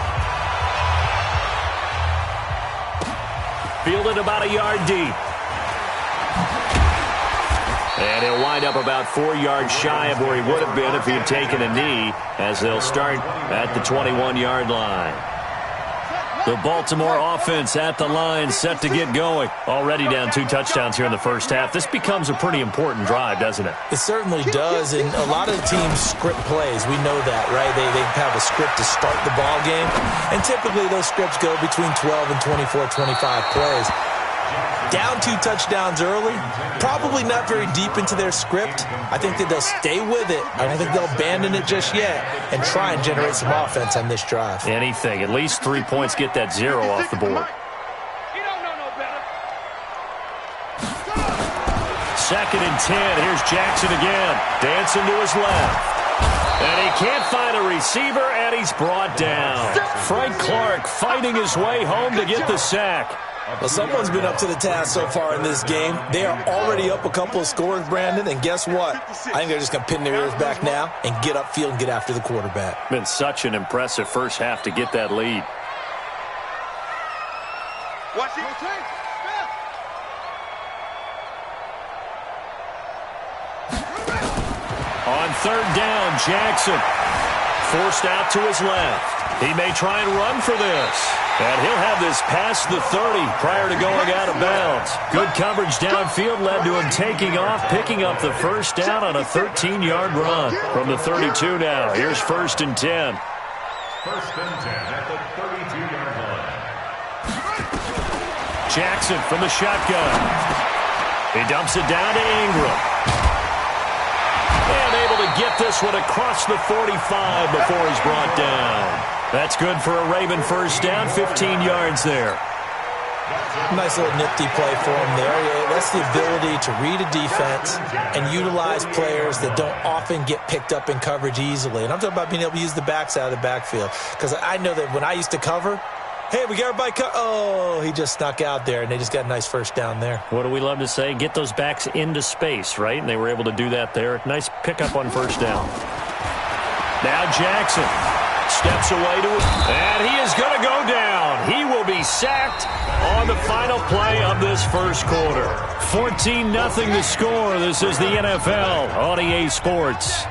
Fielded about a yard deep. And he'll wind up about 4 yards shy of where he would have been if he had taken a knee, as they'll start at the 21-yard line. The Baltimore offense at the line, set to get going. Already down 2 touchdowns here in the first half. This becomes a pretty important drive, doesn't it? It certainly does, and a lot of the teams script plays. We know that, right? They have a script to start the ball game, and typically those scripts go between 12 and 24, 25 plays. Down 2 touchdowns early, probably not very deep into their script. I think that they'll stay with it. I don't think they'll abandon it just yet and try and generate some offense on this drive. Anything. At least 3 points, get that 0 off the board. You don't know no better. 2nd and 10. Here's Jackson again. Dancing to his left. And he can't find a receiver, and he's brought down. Frank Clark fighting his way home to get the sack. Well, someone's been up to the task so far in this game. They are already up a couple of scores, Brandon, and guess what? I think they're just going to pin their ears back now and get upfield and get after the quarterback. Been such an impressive first half to get that lead. Watch it. On 3rd down, Jackson forced out to his left. He may try and run for this. And he'll have this past the 30 prior to going out of bounds. Good coverage downfield led to him taking off, picking up the first down on a 13-yard run. From the 32 now, here's 1st and 10. 1st and 10 at the 32-yard line. Jackson from the shotgun. He dumps it down to Ingram. And able to get this one across the 45 before he's brought down. That's good for a Raven first down, 15 yards there. Nice little nifty play for him there. That's the ability to read a defense and utilize players that don't often get picked up in coverage easily. And I'm talking about being able to use the backside of the backfield. Because I know that when I used to cover, hey, we got everybody oh, he just snuck out there, and they just got a nice first down there. What do we love to say? Get those backs into space, right? And they were able to do that there. Nice pickup on first down. Now Jackson steps away to it, and he is going to go down. He will be sacked on the final play of this first quarter. 14-0 the score. This is the NFL on EA Sports.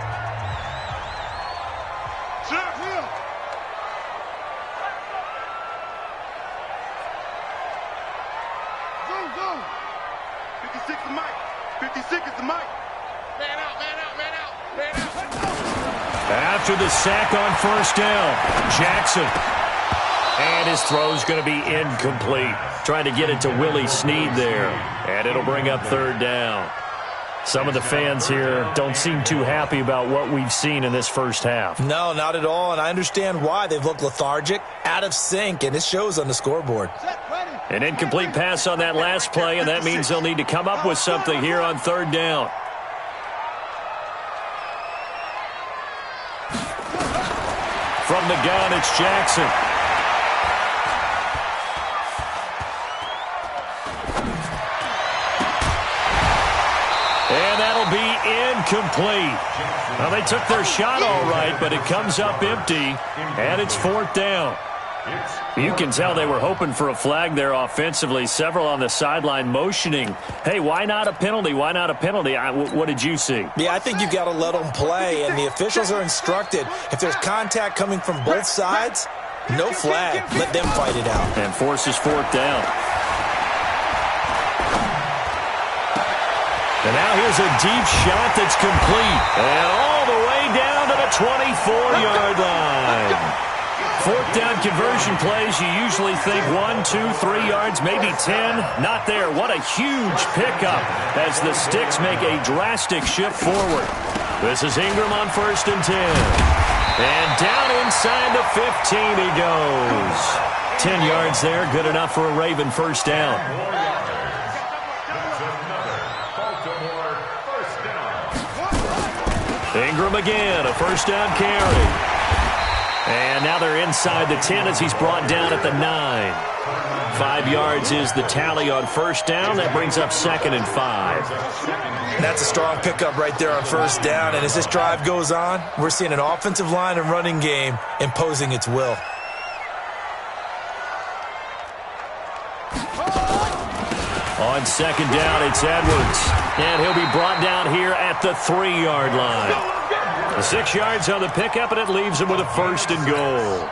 Go. 56 is Mike. 56 is the Mike. Man out. After the sack on first down, Jackson. And his throw's going to be incomplete. Trying to get it to Willie Snead there. And it'll bring up third down. Some of the fans here don't seem too happy about what we've seen in this first half. No, not at all, and I understand why. They've looked lethargic, out of sync, and it shows on the scoreboard. An incomplete pass on that last play, and that means they'll need to come up with something here on third down. From the gun, it's Jackson. And that'll be incomplete. Well, they took their shot all right, but it comes up empty, and it's fourth down. You can tell they were hoping for a flag there offensively. Several on the sideline motioning, hey, why not a penalty? Why not a penalty? What did you see? Yeah, I think you've got to let them play, and the officials are instructed. If there's contact coming from both sides, no flag. Let them fight it out. And forces fourth down. And now here's a deep shot that's complete. And all the way down to the 24-yard line. Fourth down conversion plays, you usually think 1, 2, 3 yards, maybe 10. Not there. What a huge pickup as the Sticks make a drastic shift forward. This is Ingram on 1st and 10. And down inside the 15 he goes. 10 yards there, good enough for a Raven first down. Ingram again, a first down carry. And now they're inside the 10 as he's brought down at the 9. 5 yards is the tally on first down. That brings up 2nd and 5. That's a strong pickup right there on first down. And as this drive goes on, we're seeing an offensive line and running game imposing its will. On 2nd down, it's Edwards. And he'll be brought down here at the 3-yard line. 6 yards on the pickup, and it leaves him with a 1st and goal.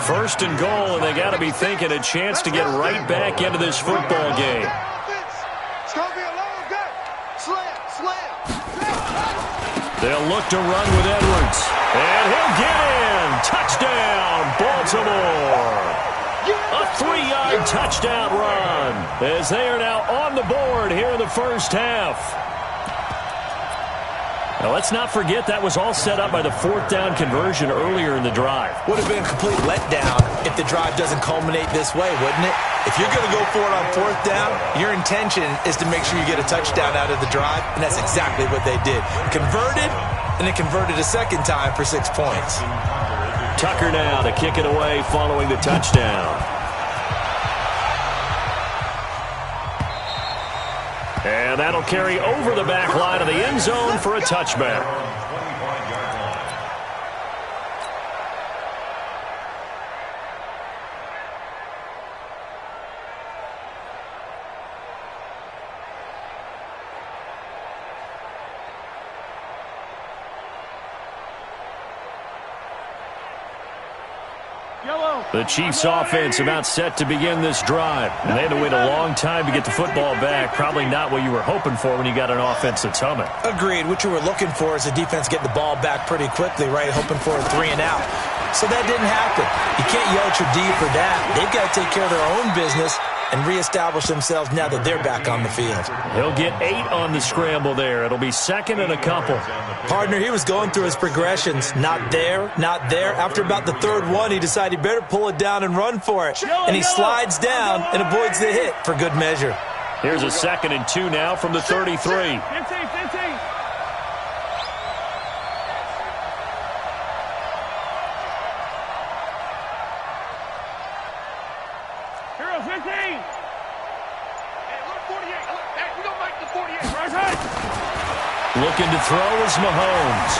1st and goal, and they got to be thinking a chance to get right back into this football game. They'll look to run with Edwards. And he'll get in. Touchdown, Baltimore. A 3-yard touchdown run as they are now on the board here in the first half. Now, let's not forget that was all set up by the 4th down conversion earlier in the drive. Would have been a complete letdown if the drive doesn't culminate this way, wouldn't it? If you're going to go for it on 4th down, your intention is to make sure you get a touchdown out of the drive, and that's exactly what they did. Converted, and it converted a second time for 6 points. Tucker now to kick it away following the touchdown. And that'll carry over the back line of the end zone for a touchback. The Chiefs offense about set to begin this drive. And they had to wait a long time to get the football back. Probably not what you were hoping for when you got an offense that's humming. Agreed. What you were looking for is the defense getting the ball back pretty quickly, right? Hoping for a 3 and out. So that didn't happen. You can't yell at your D for that. They've got to take care of their own business and reestablish themselves now that they're back on the field. He'll get 8 on the scramble there. It'll be 2nd and a couple. Partner, he was going through his progressions. Not there, not there. After about the 3rd one, he decided he better pull it down and run for it. And he slides down and avoids the hit for good measure. Here's a 2nd and 2 now from the 33. 15. Looking to throw is Mahomes.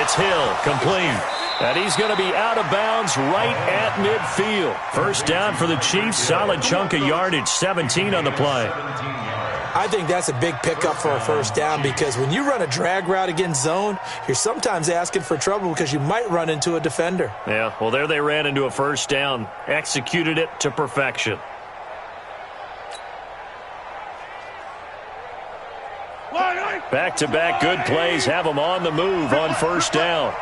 It's Hill, complete. And he's going to be out of bounds right at midfield. First down for the Chiefs. Solid chunk of yardage, 17 on the play. I think that's a big pickup for a first down because when you run a drag route against zone, you're sometimes asking for trouble because you might run into a defender. Yeah, well, there they ran into a first down. Executed it to perfection. Back-to-back good plays have them on the move on first down.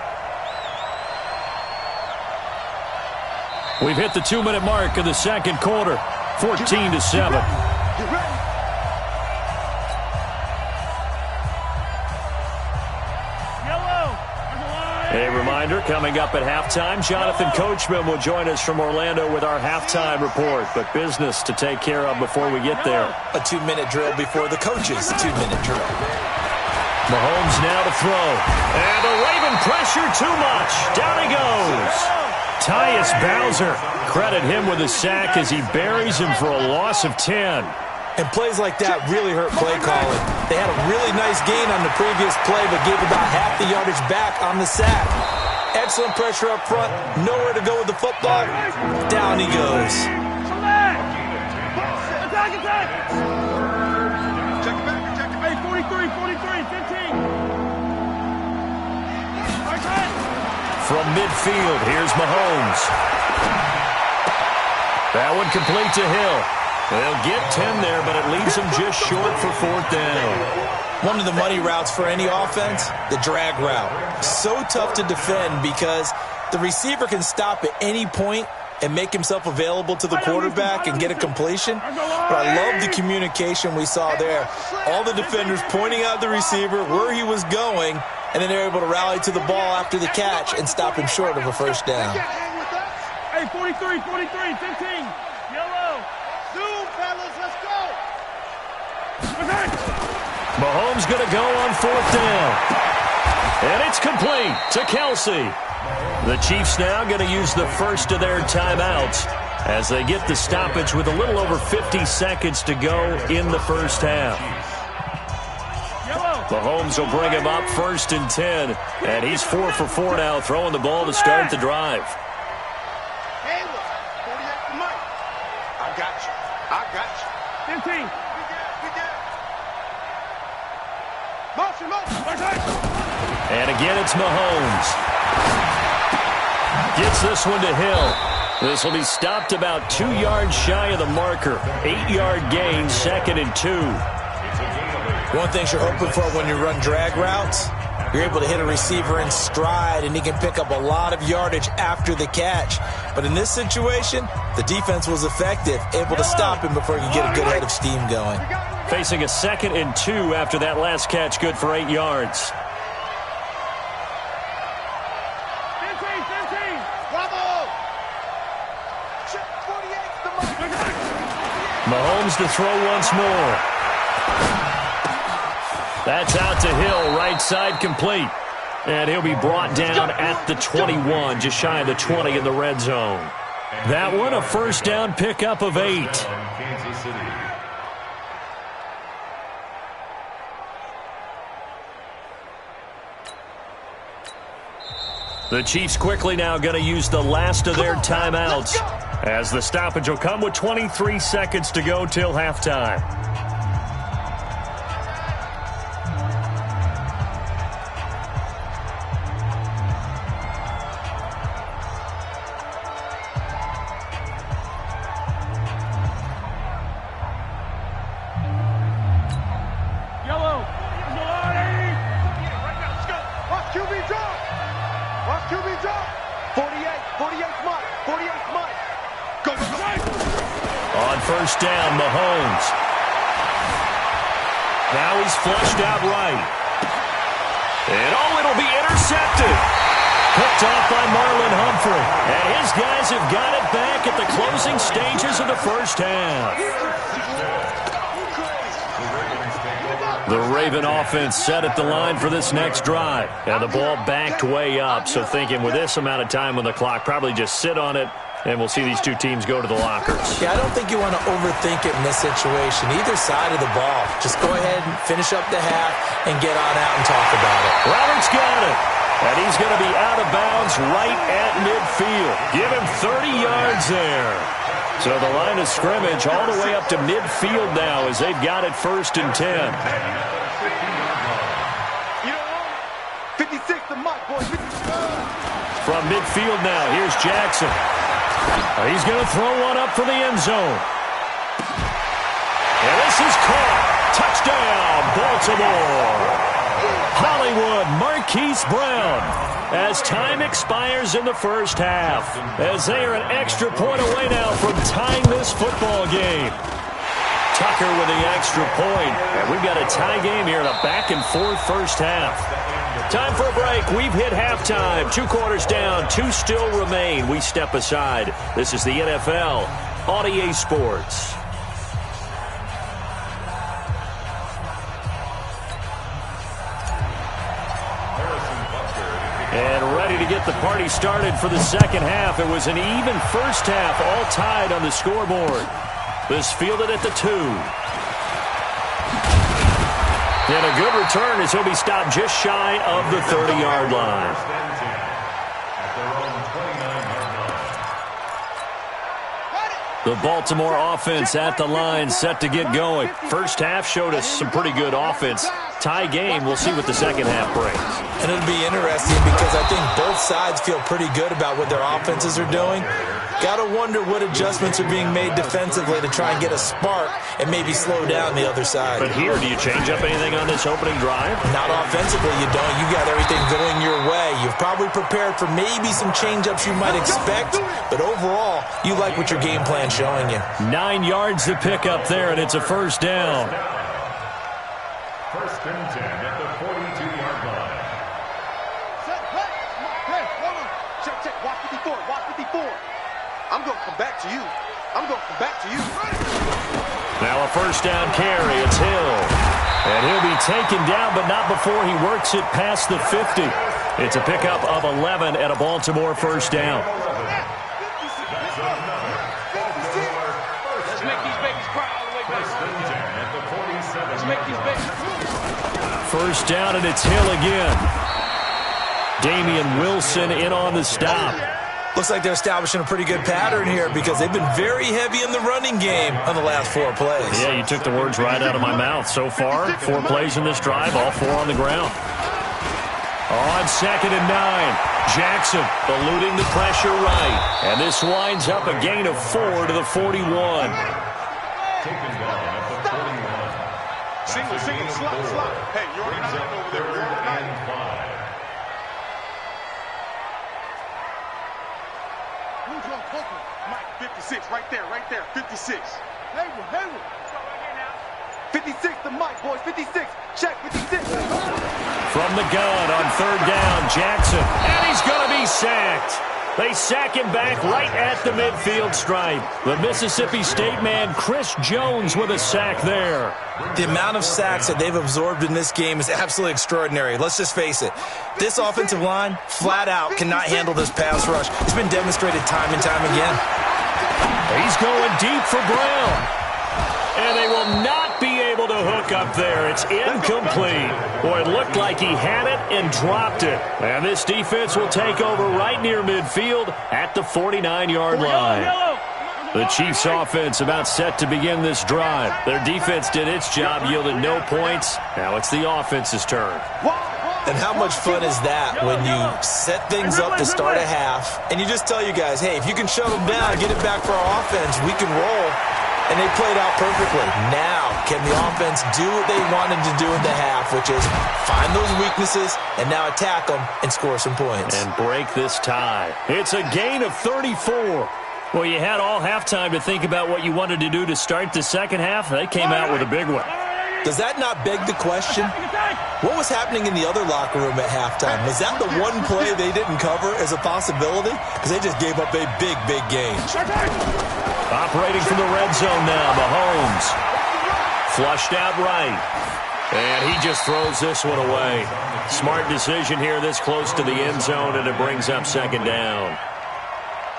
We've hit the 2-minute mark of the second quarter, 14-7. A reminder, coming up at halftime, Jonathan Coachman will join us from Orlando with our halftime report. But business to take care of before we get there. A 2-minute drill before the coach's 2-minute drill. Mahomes now to throw. And the Raven pressure too much. Down he goes. Tyus Bowser. Credit him with a sack as he buries him for a loss of 10. And plays like that really hurt play calling. They had a really nice gain on the previous play, but gave about half the yardage back on the sack. Excellent pressure up front. Nowhere to go with the football. Down he goes. Attack, attack! Check it back, check it back. 43, 15. From midfield, here's Mahomes. That one complete to Hill. They'll get 10 there, but it leaves them just short for fourth down. One of the money routes for any offense, the drag route. So tough to defend because the receiver can stop at any point and make himself available to the quarterback and get a completion. But I love the communication we saw there. All the defenders pointing out the receiver, where he was going, and then they're able to rally to the ball after the catch and stop him short of a first down. Hey, 43, 15. Yellow. Zoom, fellas, let's go. Mahomes going to go on fourth down. And it's complete to Kelsey. The Chiefs now going to use the first of their timeouts as they get the stoppage with a little over 50 seconds to go in the first half. Mahomes will bring him up first and 10, and he's 4 for 4 now, throwing the ball to start the drive. I got you. 15. And again, it's Mahomes. Gets this one to Hill. This will be stopped about 2 yards shy of the marker. 8-yard gain, 2nd and 2. One thing you're hoping for when you run drag routes, you're able to hit a receiver in stride, and he can pick up a lot of yardage after the catch. But in this situation, the defense was effective, able to stop him before he could get a good head of steam going. Facing a 2nd and 2 after that last catch, good for 8 yards. 15. Bravo. Mahomes to throw once more. That's out to Hill, right side complete. And he'll be brought down at the 21, just shy of the 20 in the red zone. That one, a first down pickup of 8. Kansas City. The Chiefs quickly now going to use the last of their timeouts as the stoppage will come with 23 seconds to go till halftime. First down, Mahomes. Now he's flushed out right. And it'll be intercepted. Picked off by Marlon Humphrey. And his guys have got it back at the closing stages of the first half. The Raven offense set at the line for this next drive. And the ball backed way up. So thinking with this amount of time on the clock, probably just sit on it. And we'll see these two teams go to the lockers. Yeah, I don't think you want to overthink it in this situation. Either side of the ball. Just go ahead and finish up the half and get on out and talk about it. Roberts got it. And he's going to be out of bounds right at midfield. Give him 30 yards there. So the line of scrimmage all the way up to midfield now as they've got it first and 10. 56 to Mike, boy. From midfield now, here's Jackson. He's going to throw one up for the end zone. And this is caught. Touchdown, Baltimore. Marquise Brown as time expires in the first half, as they are an extra point away now from tying this football game. Tucker with the extra point. And we've got a tie game here in a back-and-forth first half. Time for a break. We've hit halftime. 2 quarters down. 2 still remain. We step aside. This is the NFL on EA Sports. And ready to get the party started for the second half. It was an even first half, all tied on the scoreboard. This fielded at the 2. And a good return as he'll be stopped just shy of the 30-yard line. The Baltimore offense at the line, set to get going. First half showed us some pretty good offense. Tie game, we'll see what the second half brings. And it'll be interesting because I think both sides feel pretty good about what their offenses are doing. Got to wonder what adjustments are being made defensively to try and get a spark and maybe slow down the other side. But here, do you change up anything on this opening drive? Not offensively, you don't. You got everything going your way. You've probably prepared for maybe some change-ups you might expect, but overall, you like what your game plan's showing you. 9 yards to pick up there, and it's a first down. First and 10 at the 42-yard line. Hey, hold on. Check. Watch 54. I'm going to come back to you. Now a first down carry. It's Hill. And he'll be taken down, but not before he works it past the 50. It's a pickup of 11 at a Baltimore first down. Let's make these babies cry all the way back. Let's make these babies cry. First down, and it's Hill again. Damian Wilson in on the stop. Looks like they're establishing a pretty good pattern here because they've been very heavy in the running game on the last 4 plays. Yeah, you took the words right out of my mouth. So far, 4 plays in this drive, all 4 on the ground. On 2nd and 9, Jackson eluding the pressure right. And this winds up a gain of 4 to the 41. Taken down at the 41. Single, slot. Hey, you're on over there. Third and 5. Who's on Coker? Mike, 56, right there, 56. Hayward. 56 to Mike, boys, 56. Check, 56. From the gun on 3rd down, Jackson. And he's going to be sacked. They sack him back right at the midfield stripe. The Mississippi State man, Chris Jones, with a sack there. The amount of sacks that they've absorbed in this game is absolutely extraordinary. Let's just face it. This offensive line, flat out, cannot handle this pass rush. It's been demonstrated time and time again. He's going deep for Brown. And they will not be able to hook up there. It's incomplete. Boy, it looked like he had it and dropped it. And this defense will take over right near midfield at the 49-yard line. The Chiefs' offense about set to begin this drive. Their defense did its job, yielded no points. Now it's the offense's turn. And how much fun is that when you set things up to start a half and you just tell you guys, hey, if you can shut them down, get it back for our offense, we can roll. And they played out perfectly. Now, can the offense do what they wanted to do in the half, which is find those weaknesses and now attack them and score some points. And break this tie. It's a gain of 34. Well, you had all halftime to think about what you wanted to do to start the second half. They came out with a big one. Does that not beg the question? What was happening in the other locker room at halftime? Was that the one play they didn't cover as a possibility? Because they just gave up a big gain. Operating from the red zone now, Mahomes. Flushed out right. And he just throws this one away. Smart decision here this close to the end zone, and it brings up 2nd down.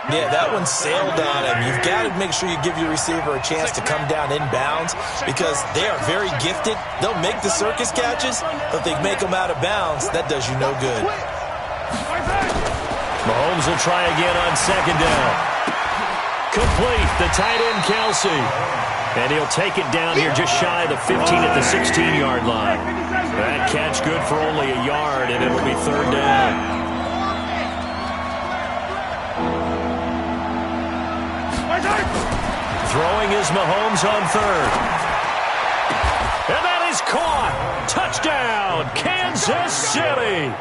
Yeah, that one sailed on him. You've got to make sure you give your receiver a chance to come down inbounds because they are very gifted. They'll make the circus catches, but if they make them out of bounds, that does you no good. Mahomes will try again on 2nd down. Complete, the tight end, Kelsey. And he'll take it down here just shy of the 15 at the 16-yard line. That catch good for only a yard, and it'll be 3rd down. Throwing is Mahomes on 3rd. And that is caught. Touchdown, Kansas City.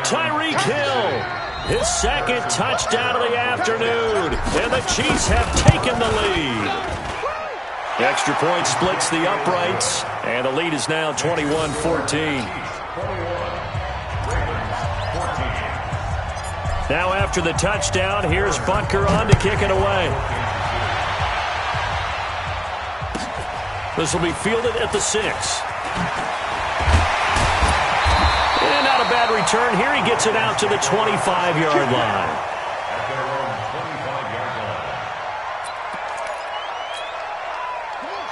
Tyreek Hill, his second touchdown of the afternoon, and the Chiefs have taken the lead. Extra point splits the uprights, and the lead is now 21-14. Now after the touchdown, here's Butker on to kick it away. This will be fielded at the 6. And not a bad return here. He gets it out to the 25-yard line.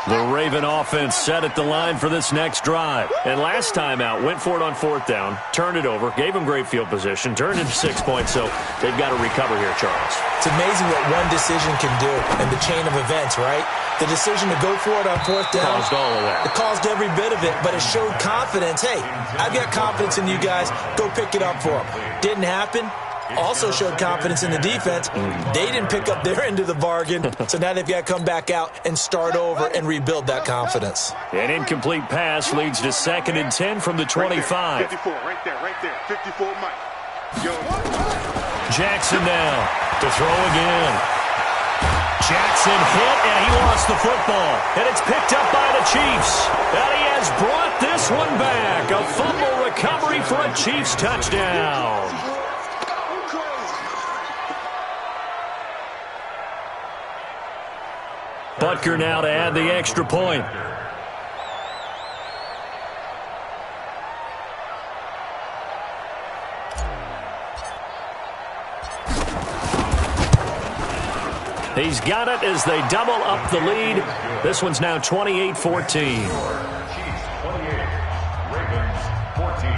The Raven offense set at the line for this next drive. And last time out, went for it on 4th down, turned it over, gave them great field position, turned into 6 points, so they've got to recover here, Charles. It's amazing what one decision can do in the chain of events, right? The decision to go for it on 4th down. Caused all of that. It caused every bit of it, but it showed confidence. Hey, I've got confidence in you guys. Go pick it up for them. Didn't happen. Also showed confidence in the defense. They didn't pick up their end of the bargain, so now they've got to come back out and start over and rebuild that confidence. An incomplete pass leads to 2nd and 10 from the 25. 54, right there. 54, Mike. Jackson now to throw again. Jackson hit, and he lost the football. And it's picked up by the Chiefs. And he has brought this one back. A fumble recovery for a Chiefs touchdown. Butker now to add the extra point. He's got it as they double up the lead. This one's now 28-14. Chiefs 28, Ravens 14.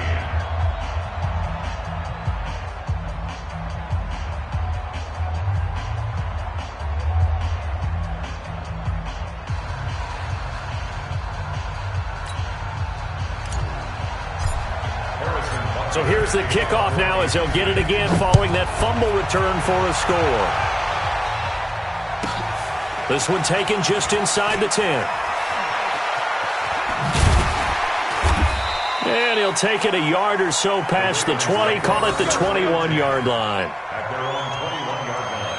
So here's the kickoff now as he'll get it again following that fumble return for a score. This one taken just inside the 10. And he'll take it a yard or so past the 20, call it the 21-yard line. At their own 21-yard line.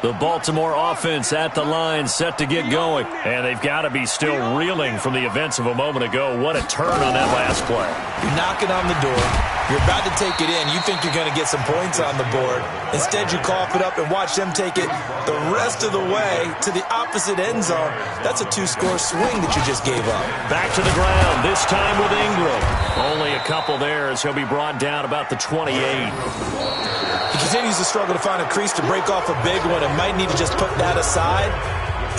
The Baltimore offense at the line set to get going. And they've got to be still reeling from the events of a moment ago. What a turn on that last play. You're knocking on the door. You're about to take it in. You think you're going to get some points on the board. Instead, you cough it up and watch them take it the rest of the way to the opposite end zone. That's a 2-score swing that you just gave up. Back to the ground, this time with Ingram. Only a couple there as he'll be brought down about the 28. He continues to struggle to find a crease to break off a big one and might need to just put that aside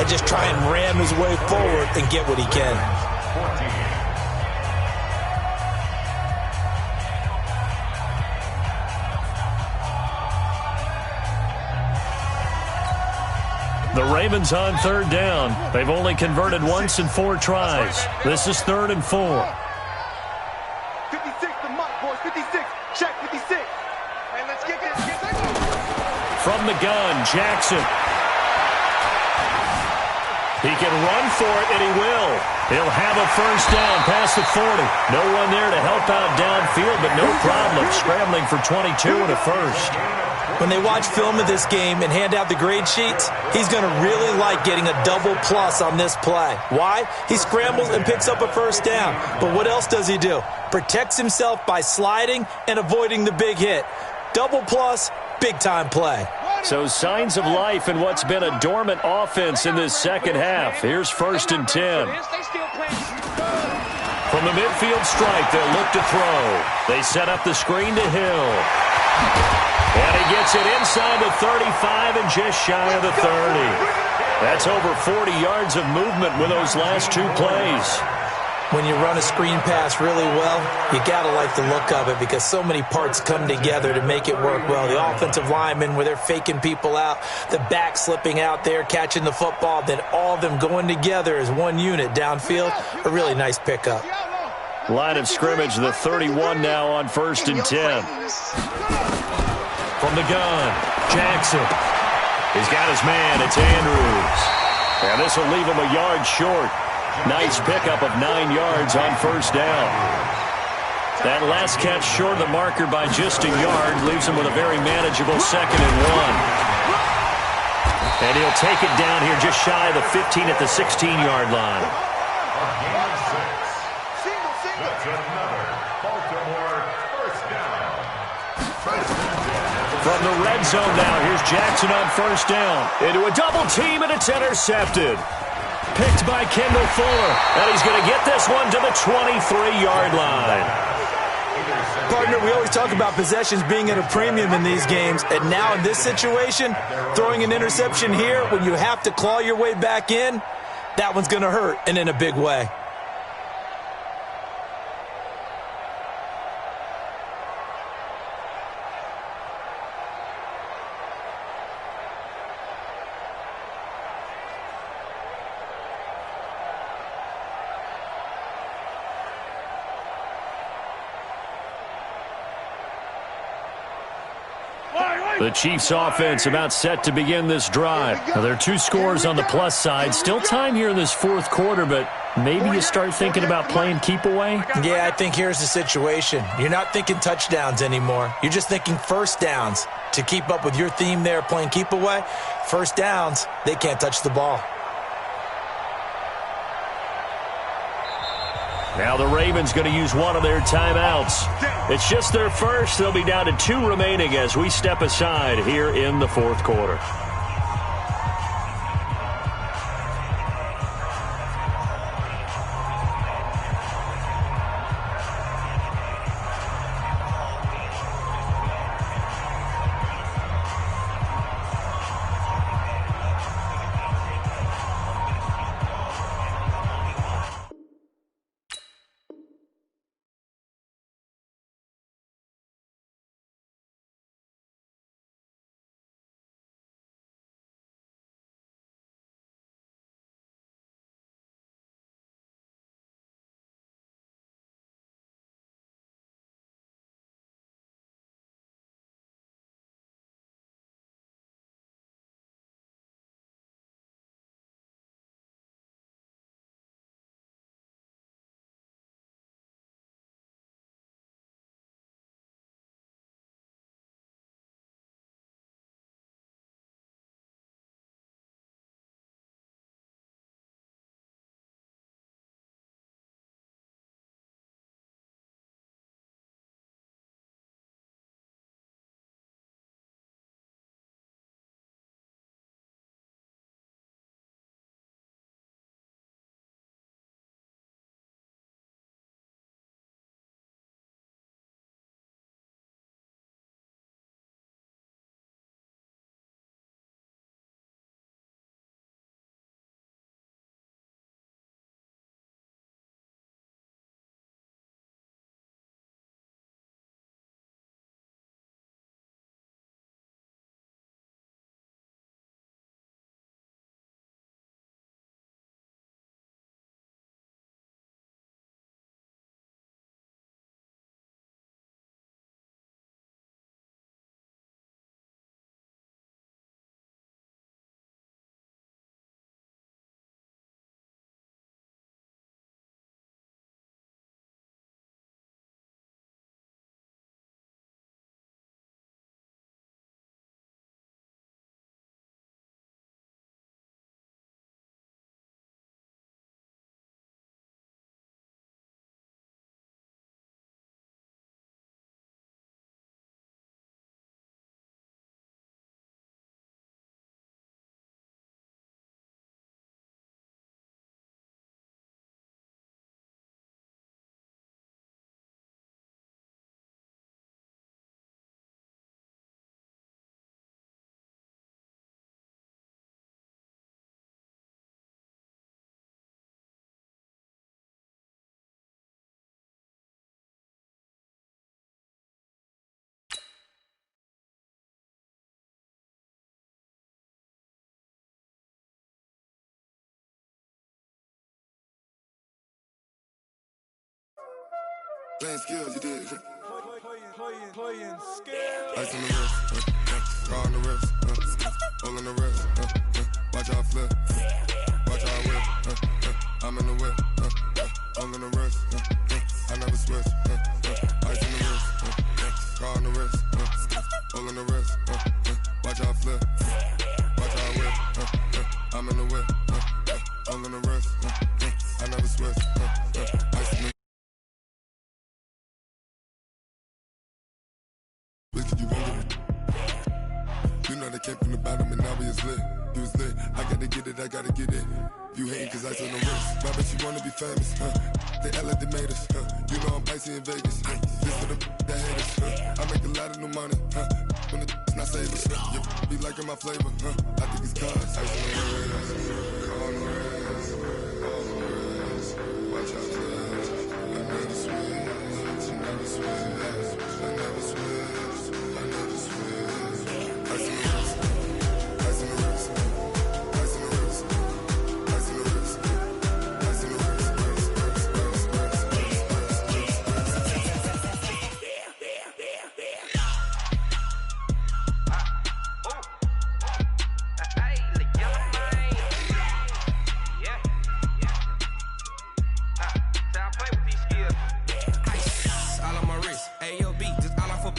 and just try and ram his way forward and get what he can. The Ravens on 3rd down. They've only converted once in 4 tries. This is 3rd and 4. 56, the mark, boys. 56. Check 56. And let's get this. From the gun, Jackson. He can run for it, and he will. He'll have a first down past the 40. No one there to help out downfield, but no problem scrambling for 22 and a first. When they watch film of this game and hand out the grade sheets, he's going to really like getting a double plus on this play. Why? He scrambles and picks up a first down. But what else does he do? Protects himself by sliding and avoiding the big hit. Double plus, big-time play. So signs of life in what's been a dormant offense in this second half. Here's 1st and 10. From the midfield stripe, they'll look to throw. They set up the screen to Hill. And he gets it inside the 35 and just shy of the 30. That's over 40 yards of movement with those last 2 plays. When you run a screen pass really well, you got to like the look of it because so many parts come together to make it work well. The offensive linemen, where they're faking people out, the back slipping out there, catching the football, then all of them going together as one unit downfield. A really nice pickup. Line of scrimmage, the 31 now on 1st and 10. From the gun, Jackson. He's got his man. It's Andrews. And this will leave him a yard short. Nice pickup of 9 yards on first down. That last catch short of the marker by just a yard leaves him with a very manageable 2nd and 1. And he'll take it down here just shy of the 15 at the 16-yard line. That's another Baltimore first down. From the red zone now, here's Jackson on first down. Into a double team, and it's intercepted. Picked by Kendall Fuller. And he's going to get this one to the 23-yard line. Partner, we always talk about possessions being at a premium in these games, and now in this situation, throwing an interception here when you have to claw your way back in, that one's going to hurt, and in a big way. The Chiefs offense about set to begin this drive. Now, there are 2 scores on the plus side. Still time here in this 4th quarter, but maybe you start thinking about playing keep away? Yeah, I think here's the situation. You're not thinking touchdowns anymore. You're just thinking first downs. To keep up with your theme there, playing keep away, first downs, they can't touch the ball. Now the Ravens going to use one of their timeouts. It's just their first. They'll be down to 2 remaining as we step aside here in the 4th quarter. Playing skills, you did. Playing skills. Ice on the wrist. car on the wrist, all on the wrist, watch how I flip, watch how I whip, I'm in the whip, all on the wrist, I never switch, ice in the wrist, car on the wrist, all on the wrist, watch how I flip, watch how I whip, I'm in the whip, all on the wrist, I never switch, ice in the You know they came from the bottom and now we is lit. You was lit, I gotta get it, I gotta get it. You hating cause ice on the wrist. I bet you wanna be famous, They act like they made us, You know I'm icy in Vegas, This for the that hate us, I make a lot of new money, When the not save us, You be liking my flavor, I think it's cause ice on the wrist, on the wrist, on the wrist. Watch out, cause I never switch, I never switch, I never switch, I never switch. Ice in the wrist, ice in the wrist, ice in the wrist, ice in the wrist, ice in the wrist, all on my wrist, AOB, just all off of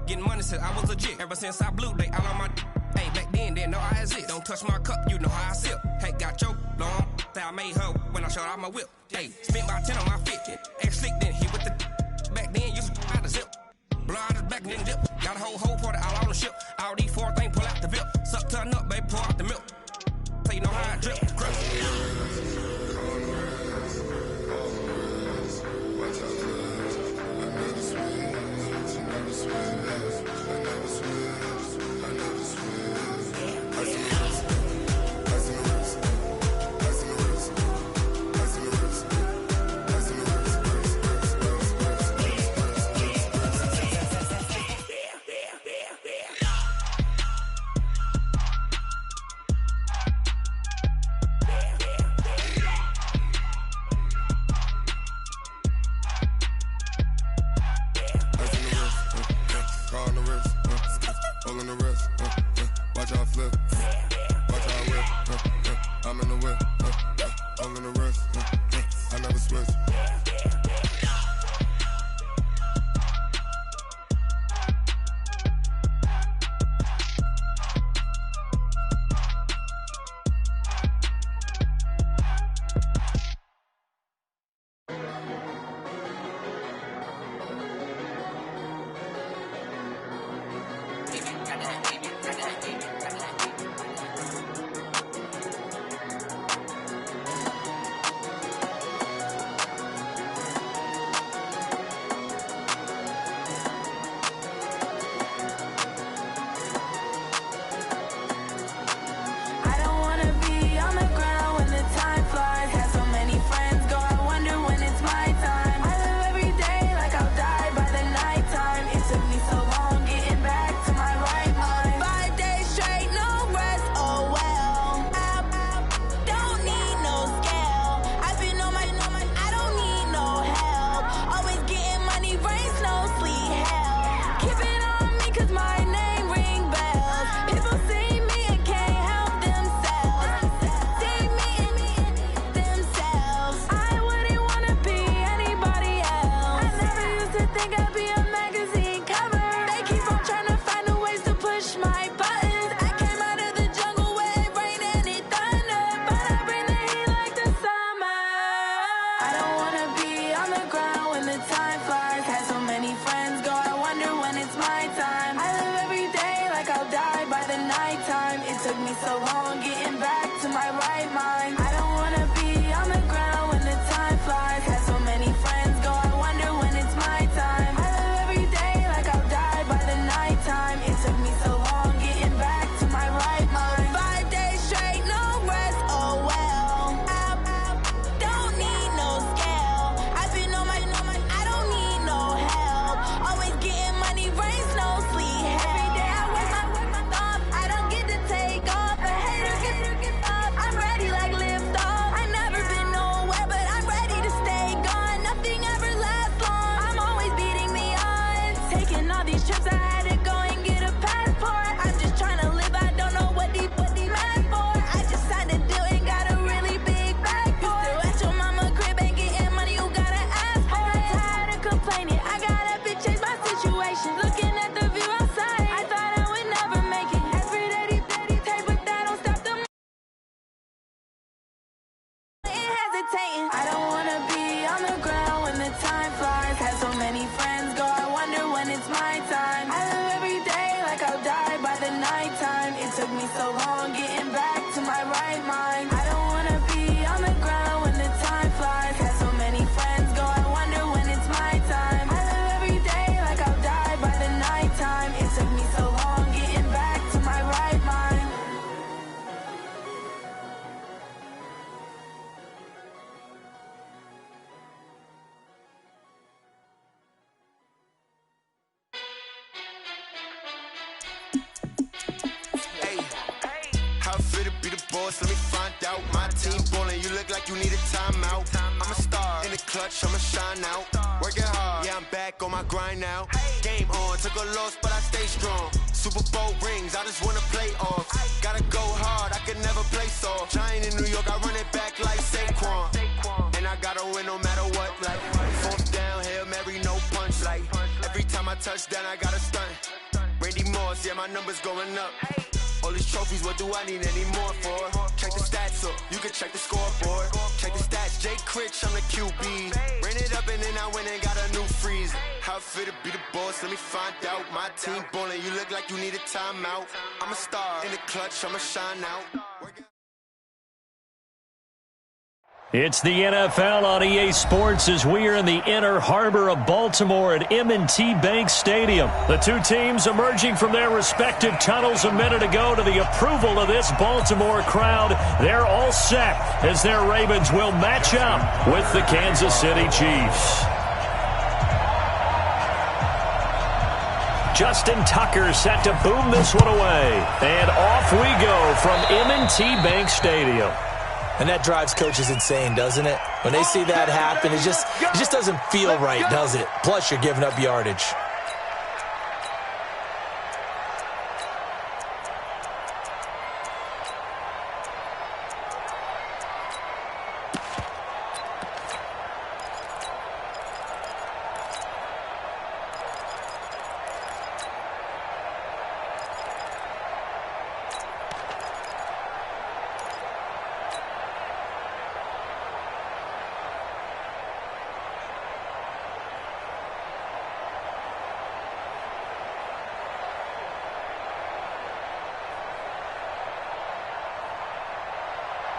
getting money since I was legit. Ever since I blew, they all on my. Hey, back then, didn't know I exist. Don't touch my cup, you know how I sip. Hey, got your long. Say I made her when I showed out my whip. Hey, spent about 10 on my fit. Ex-slick, then hit with the. Back then, used to out the zip. Blow out the back and then dip. Got a whole party all on the ship. All these four things, pull out the VIP. Suck, turn up, baby, pour out the milk. So you know how I drip. Grip. Watch how I flip, watch how I whip, I'm in the whip, all in the wrist, I never switch. Hey, how it feel to be the boss? Let me find out. My team ballin', you look like you need a timeout. I'm a star in the clutch, I'ma shine out. Working hard, yeah, I'm back on my grind now. Game on, took a loss, but I stay strong. Super Bowl rings, I just wanna play off. Gotta go hard, I can never play soft. Giant in New York, I run it back like Saquon. And I gotta win no matter what, like fourth down, Hail Mary, no punch. Like every time I touch down, I gotta stunt. Randy Moss, yeah, my numbers going up. All these trophies, what do I need any more for? Check the stats up, you can check the scoreboard. Check the stats, Jay Critch, I'm the QB. Ran it up and then I went and got a new freeze. How it feel to be the boss, let me find out. My team ballin', you look like you need a timeout. I'm a star in the clutch, I'ma shine out. It's the NFL on EA Sports as we are in the inner harbor of Baltimore at M&T Bank Stadium. The two teams emerging from their respective tunnels a minute ago to the approval of this Baltimore crowd. They're all set as their Ravens will match up with the Kansas City Chiefs. Justin Tucker set to boom this one away. And off we go from M&T Bank Stadium. And that drives coaches insane, doesn't it? When they see that happen, it just doesn't feel right, does it? Plus, you're giving up yardage.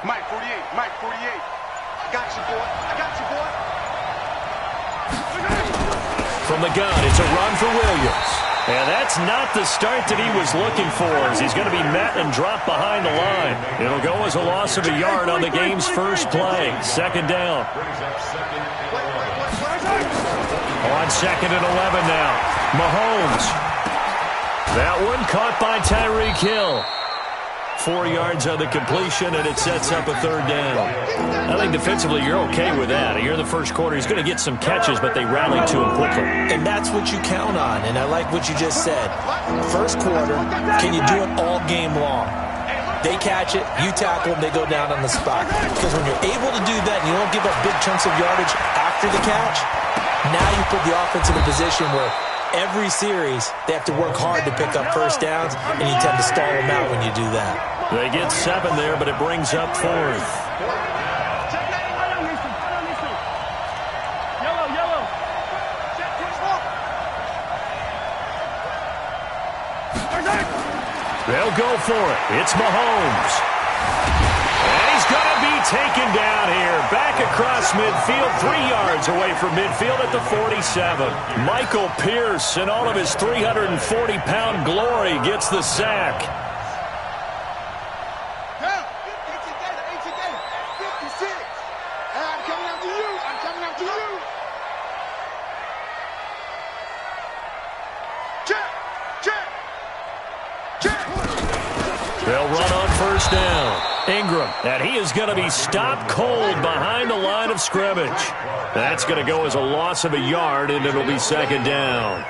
Mike 48, Mike 48. Got you, boy. I got you, boy. From the gun, it's a run for Williams. And that's not the start that he was looking for, as he's going to be met and dropped behind the line. It'll go as a loss of a yard on the game's first play. Second down. On second and 11 now. Mahomes. That one caught by Tyreek Hill. 4 yards on the completion, and it sets up a third down. I think defensively you're okay with that. Here in the first quarter, he's going to get some catches, but they rallied to him quickly. And that's what you count on, and I like what you just said. First quarter, can you do it all game long? They catch it, you tackle them, they go down on the spot. Because when you're able to do that and you don't give up big chunks of yardage after the catch, now you put the offense in a position where every series, they have to work hard to pick up first downs, and you tend to stall them out when you do that. They get 7 there, but it brings up 4th. They'll go for it. It's Mahomes. And he's going to be taken down here. Back across midfield, 3 yards away from midfield at the 47. Michael Pierce, in all of his 340-pound glory, gets the sack. They'll run on first down. Ingram, and he is going to be stopped cold behind the line of scrimmage. That's going to go as a loss of a yard, and it'll be second down.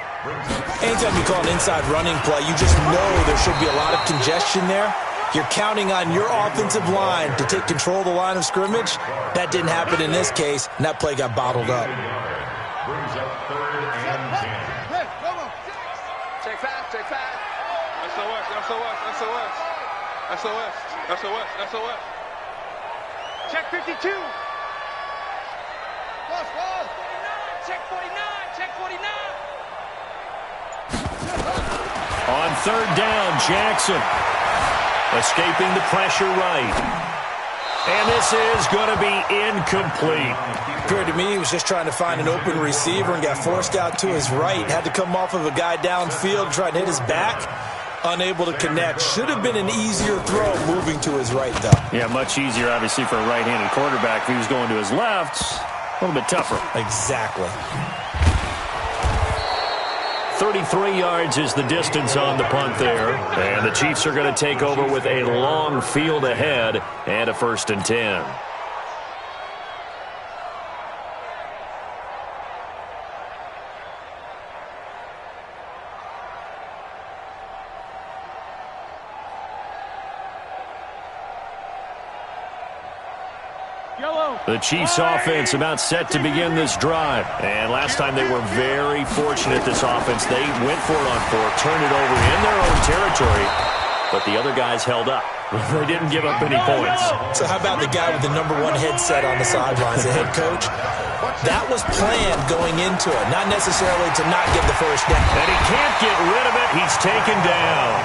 Anytime you call an inside running play, you just know there should be a lot of congestion there. You're counting on your offensive line to take control of the line of scrimmage. That didn't happen in this case, and that play got bottled up. Brings up third and 10. Check fast, check fast. SOS, SOS, SOS. SOS, SOS, SOS. Check 52. Check 49, check 49. On third down, Jackson. Escaping the pressure right. And this is going to be incomplete. Appeared to me he was just trying to find an open receiver and got forced out to his right. Had to come off of a guy downfield, trying to hit his back. Unable to connect. Should have been an easier throw moving to his right, though. Yeah, much easier, obviously, for a right-handed quarterback. If he was going to his left, a little bit tougher. Exactly. 33 yards is the distance on the punt there. And the Chiefs are going to take over with a long field ahead and a 1st and 10. The Chiefs offense about set to begin this drive. And last time they were very fortunate, this offense. They went for it on 4, turned it over in their own territory, but the other guys held up. They didn't give up any points. So how about the guy with the #1 headset on the sidelines, the head coach? That was planned going into it, not necessarily to not get the first down. And he can't get rid of it. He's taken down.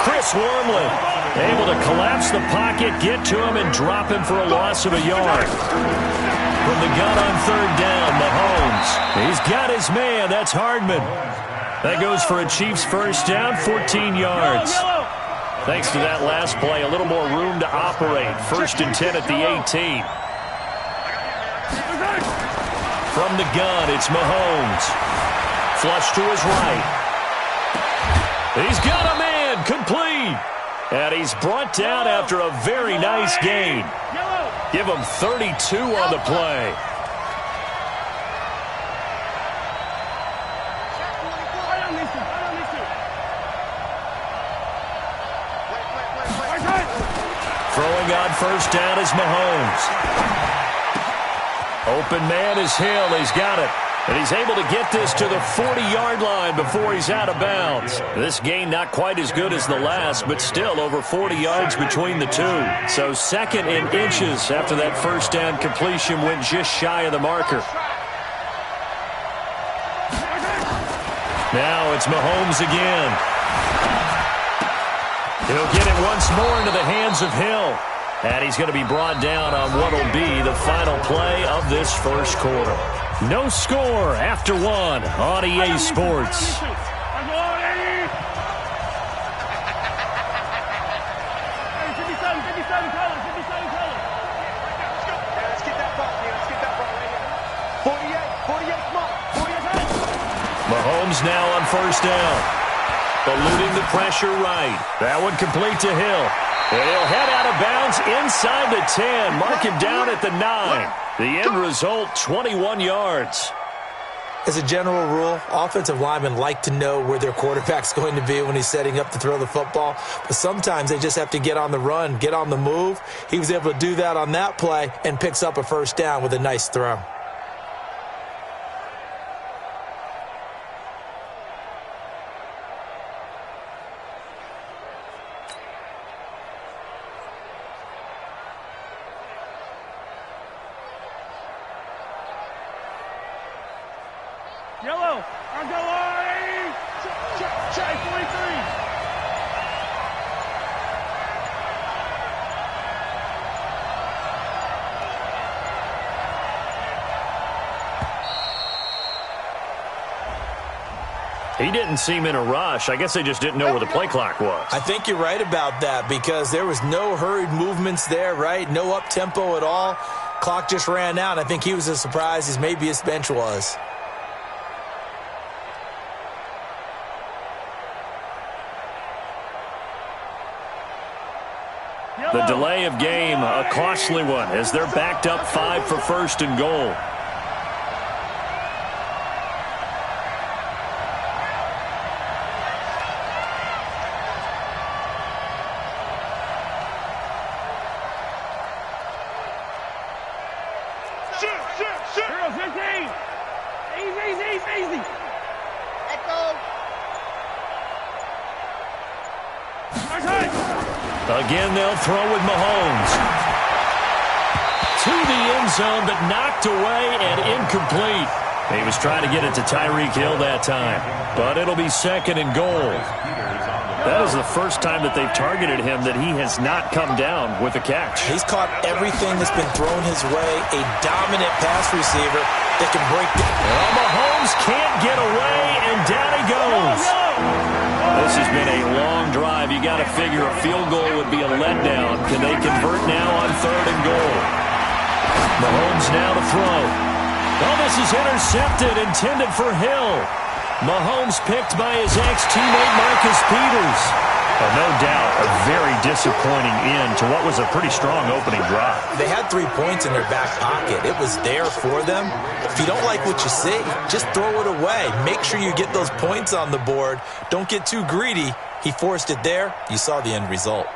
Chris Wormley able to collapse the pocket, get to him, and drop him for a loss of a yard. From the gun on 3rd down, Mahomes. He's got his man. That's Hardman. That goes for a Chiefs first down, 14 yards. Thanks to that last play, a little more room to operate. 1st and 10 at the 18. From the gun, it's Mahomes. Flush to his right. He's got a man, complete. And he's brought down after a very nice gain. Give him 32 on the play. Throwing on 1st down is Mahomes. Open man is Hill. He's got it. And he's able to get this to the 40-yard line before he's out of bounds. This gain not quite as good as the last, but still over 40 yards between the two. So 2nd and inches after that 1st down completion went just shy of the marker. Now it's Mahomes again. He'll get it once more into the hands of Hill. And he's going to be brought down on what will be the final play of this first quarter. No score after 1 on EA Sports. Mahomes now on 1st down. Eluding the pressure right. That one complete to Hill. And he'll head out of bounds inside the 10. Mark him down at the 9. The end result, 21 yards. As a general rule, offensive linemen like to know where their quarterback's going to be when he's setting up to throw the football. But sometimes they just have to get on the run, get on the move. He was able to do that on that play and picks up a 1st down with a nice throw. Yellow, on the line. Check 43. He didn't seem in a rush. I guess they just didn't know where the play clock was. I think you're right about that because there was no hurried movements there, right? No up-tempo at all. Clock just ran out. I think he was as surprised as maybe his bench was. The delay of game, a costly one, as they're backed up 5 for 1st and goal. Shoot. 15. Easy. Echo. Again, they'll throw with Mahomes. To the end zone, but knocked away and incomplete. He was trying to get it to Tyreek Hill that time, but it'll be 2nd and goal. That is the first time that they've targeted him that he has not come down with a catch. He's caught everything that's been thrown his way. A dominant pass receiver that can break down. Well, Mahomes can't get away, and down he goes. This has been a long drive. You got to figure a field goal would be a letdown. Can they convert now on 3rd and goal? Mahomes now to throw. Oh, this is intercepted, intended for Hill. Mahomes picked by his ex-teammate Marcus Peters. No doubt a very disappointing end to what was a pretty strong opening drive. They had 3 points in their back pocket. It was there for them. If you don't like what you see, just throw it away. Make sure you get those points on the board. Don't get too greedy. He forced it there. You saw the end result.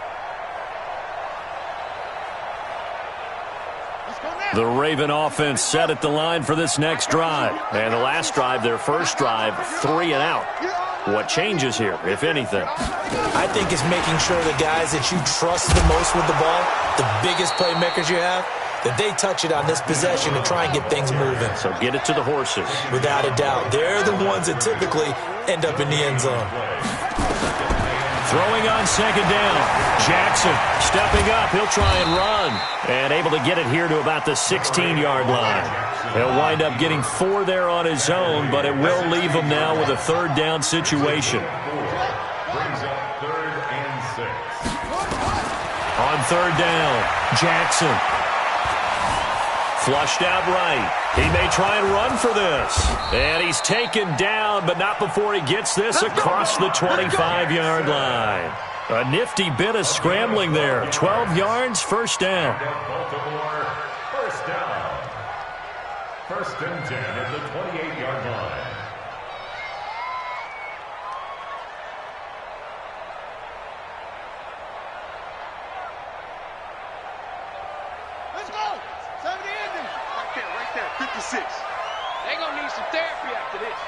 The Raven offense set at the line for this next drive. And the last drive, their first drive, 3 and out. What changes here, if anything? I think it's making sure the guys that you trust the most with the ball, the biggest playmakers you have, that they touch it on this possession to try and get things moving. So get it to the horses. Without a doubt. They're the ones that typically end up in the end zone. Throwing on second down. Jackson stepping up. He'll try and run. And able to get it here to about the 16-yard line. He'll wind up getting 4 there on his own, but it will leave him now with a third down situation. Brings up 3rd and 6. On third down, Jackson. Flushed out right. He may try and run for this. And he's taken down, but not before he gets this across the 25-yard line. A nifty bit of scrambling there. 12 yards, first down. Baltimore, first down. 1st and 10 at the 28-yard line. Let's go. 70 ending. Right there. 56. They're going to need some therapy after this.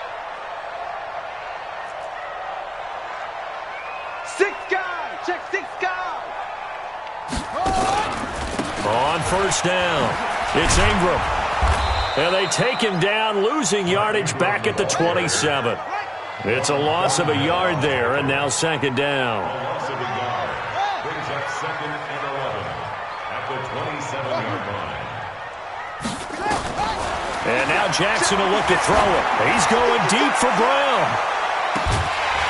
6 guys. Check 6 guys. On first down, it's Ingram. And they take him down, losing yardage back at the 27. It's a loss of a yard there, and now second down. A loss of a yard. Brings up 2nd and 11 at the 27-yard line. And now Jackson will look to throw it. He's going deep for Brown.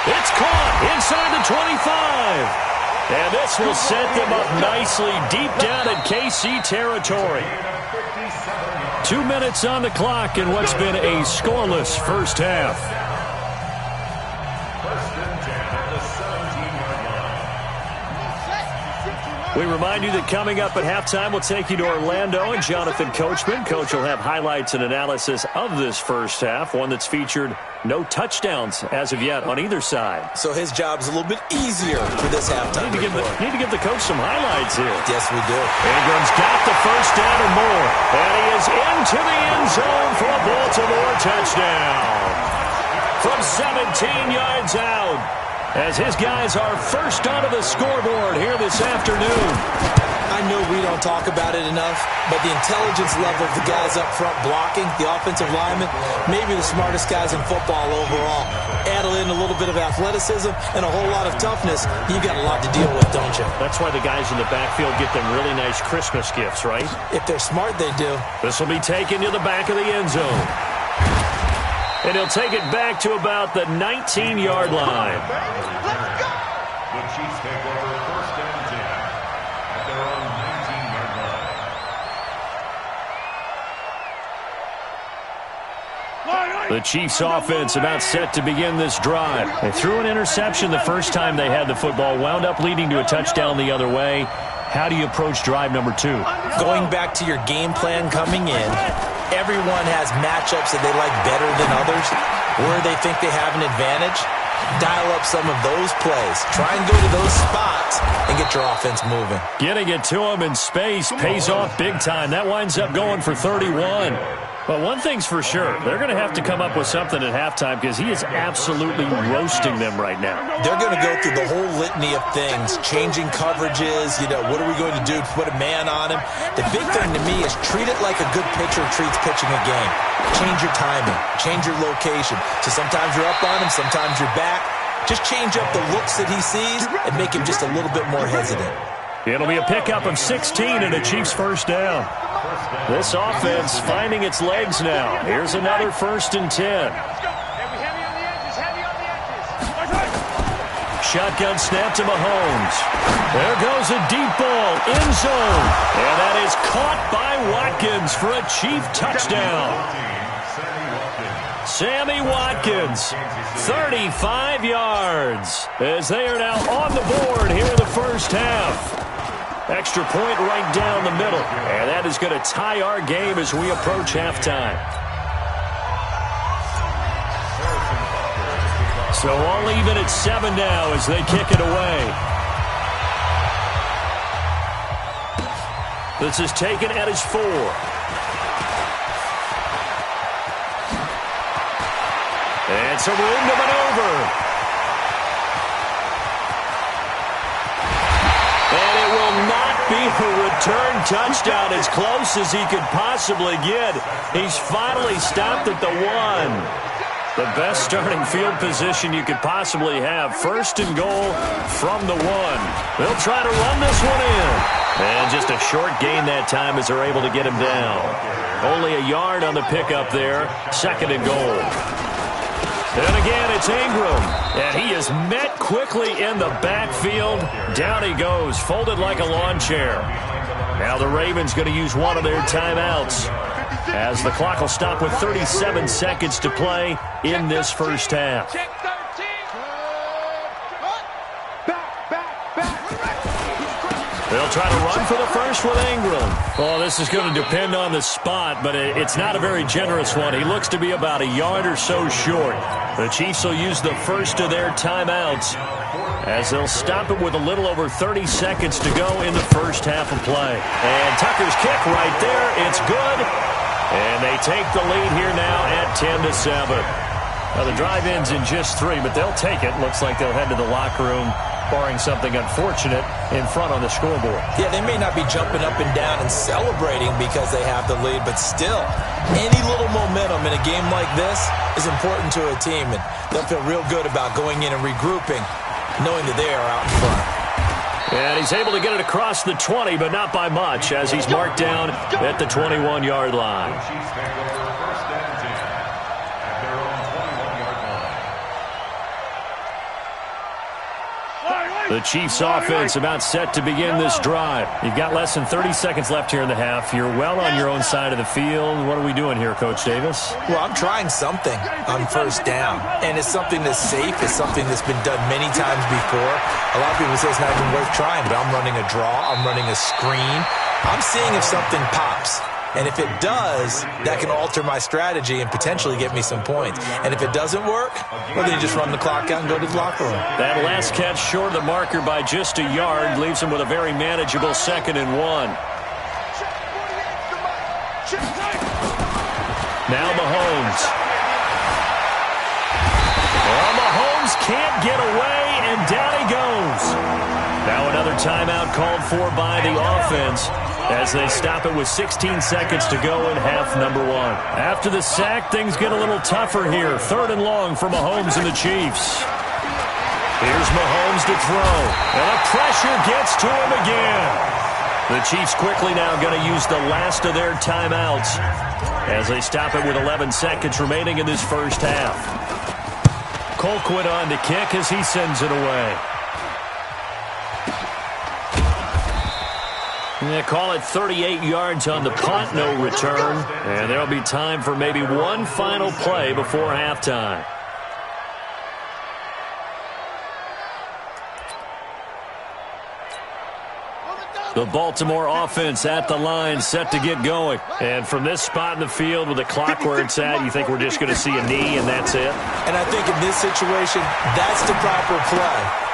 It's caught inside the 25. And this will set them up nicely deep down in KC territory. 2 minutes on the clock in what's been a scoreless first half. 1st and 10 at the 17-yard line. We remind you that coming up at halftime, we'll take you to Orlando and Jonathan Coachman. Coach will have highlights and analysis of this first half, one that's featured no touchdowns as of yet on either side. So his job's a little bit easier for this halftime. Need to give the coach some highlights here. Yes, we do. Ingram's got the first down and more. And he is into the end zone for a Baltimore touchdown. From 17 yards out. As his guys are first onto the scoreboard here this afternoon. I know we don't talk about it enough, but the intelligence level of the guys up front blocking, the offensive linemen, maybe the smartest guys in football overall. Add in a little bit of athleticism and a whole lot of toughness, you've got a lot to deal with, don't you? That's why the guys in the backfield get them really nice Christmas gifts, right? If they're smart, they do. This will be taken to the back of the end zone. And he'll take it back to about the 19-yard line. The Chiefs take over 1st and 10 at their own 19-yard line. The Chiefs offense about set to begin this drive. They threw an interception the first time they had the football, wound up leading to a touchdown the other way. How do you approach drive number 2? Going back to your game plan coming in, everyone has matchups that they like better than others, where they think they have an advantage. Dial up some of those plays. Try and go to those spots and get your offense moving. Getting it to him in space pays off big time. That winds up going for 31. But one thing's for sure, they're going to have to come up with something at halftime because he is absolutely roasting them right now. They're going to go through the whole litany of things, changing coverages, what are we going to do to put a man on him? The big thing to me is treat it like a good pitcher treats pitching a game. Change your timing, change your location. So sometimes you're up on him, sometimes you're back. Just change up the looks that he sees and make him just a little bit more hesitant. It'll be a pickup of 16 and a Chiefs first down. This offense finding its legs now. Here's another 1st and 10. Shotgun snap to Mahomes. There goes a deep ball, end zone. And that is caught by Watkins for a Chief touchdown. Sammy Watkins, 35 yards, as they are now on the board here in the first half. Extra point right down the middle, and that is going to tie our game as we approach halftime. So all even at 7 now as they kick it away. This is taken at his 4. And some room to maneuver. And it will not be a return touchdown, as close as he could possibly get. He's finally stopped at the 1. The best starting field position you could possibly have. First and goal from the 1. They'll try to run this one in. And just a short gain that time as they're able to get him down. Only a yard on the pickup there. Second and goal. And again, it's Ingram. And he is met quickly in the backfield. Down he goes, folded like a lawn chair. Now the Ravens going to use one of their timeouts, as the clock will stop with 37 seconds to play in this first half. They'll try to run for the first with Ingram. Well, this is going to depend on the spot, but it's not a very generous one. He looks to be about a yard or so short. The Chiefs will use the first of their timeouts, as they'll stop it with a little over 30 seconds to go in the first half of play. And Tucker's kick right there. It's good. And they take the lead here now at 10-7. Now the drive ends in just 3, but they'll take it. Looks like they'll head to the locker room, barring something unfortunate in front on the scoreboard. Yeah, they may not be jumping up and down and celebrating because they have the lead, but still, any little momentum in a game like this is important to a team, and they'll feel real good about going in and regrouping, knowing that they are out in front. And he's able to get it across the 20, but not by much, as he's marked down at the 21-yard line. The Chiefs offense about set to begin this drive. You've got less than 30 seconds left here in the half. You're well on your own side of the field. What are we doing here, Coach Davis? Well, I'm trying something on first down, and it's something that's safe. It's something that's been done many times before. A lot of people say it's not even worth trying, but I'm running a draw. I'm running a screen. I'm seeing if something pops. And if it does, that can alter my strategy and potentially get me some points. And if it doesn't work, well, then you just run the clock out and go to the locker room. That last catch short of the marker by just a yard leaves him with a very manageable 2nd and 1. Now Mahomes. Well, Mahomes can't get away, and down he goes. Now another timeout called for by the offense, as they stop it with 16 seconds to go in half number 1. After the sack, things get a little tougher here. 3rd and long for Mahomes and the Chiefs. Here's Mahomes to throw, and the pressure gets to him again. The Chiefs quickly now going to use the last of their timeouts, as they stop it with 11 seconds remaining in this first half. Colquitt on to kick as he sends it away. They call it 38 yards on the punt, no return. And there'll be time for maybe one final play before halftime. The Baltimore offense at the line, set to get going. And from this spot in the field with the clock where it's at, you think we're just going to see a knee and that's it? And I think in this situation, that's the proper play.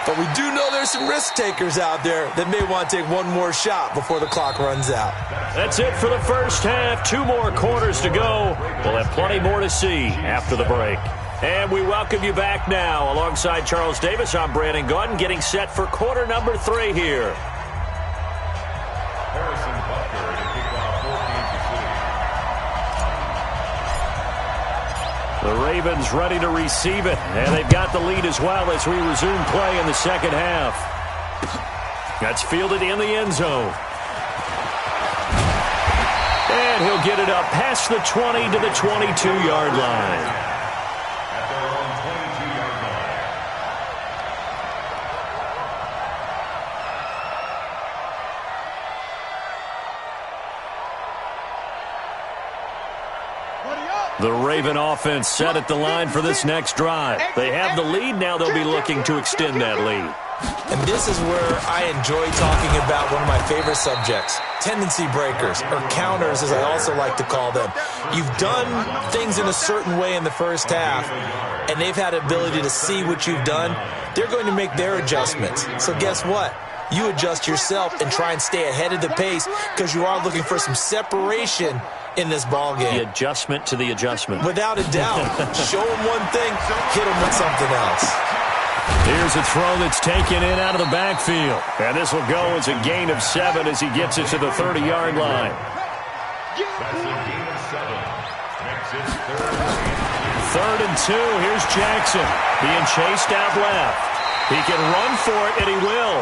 But we do know there's some risk takers out there that may want to take one more shot before the clock runs out. That's it for the first half. 2 more quarters to go. We'll have plenty more to see after the break. And we welcome you back now. Alongside Charles Davis, I'm Brandon Gaudin, getting set for quarter number 3 here. Harrison Butker to kick off for Kansas City. The Ravens ready to receive it, and they've got the lead as well as we resume play in the second half. That's fielded in the end zone. And he'll get it up past the 20 to the 22-yard line. At their own 22-yard line. The Raven offense set at the line for this next drive. They have the lead. Now they'll be looking to extend that lead. And this is where I enjoy talking about one of my favorite subjects, tendency breakers, or counters as I also like to call them. You've done things in a certain way in the first half, and they've had the ability to see what you've done. They're going to make their adjustments. So guess what? You adjust yourself and try and stay ahead of the pace because you are looking for some separation in this ball game. The adjustment to the adjustment. Without a doubt. Show them one thing, hit them with something else. Here's a throw that's taken in out of the backfield. And this will go as a gain of 7 as he gets it to the 30-yard line. That's a gain of 7. Makes it 3rd and 2. Here's Jackson being chased out left. He can run for it, and he will.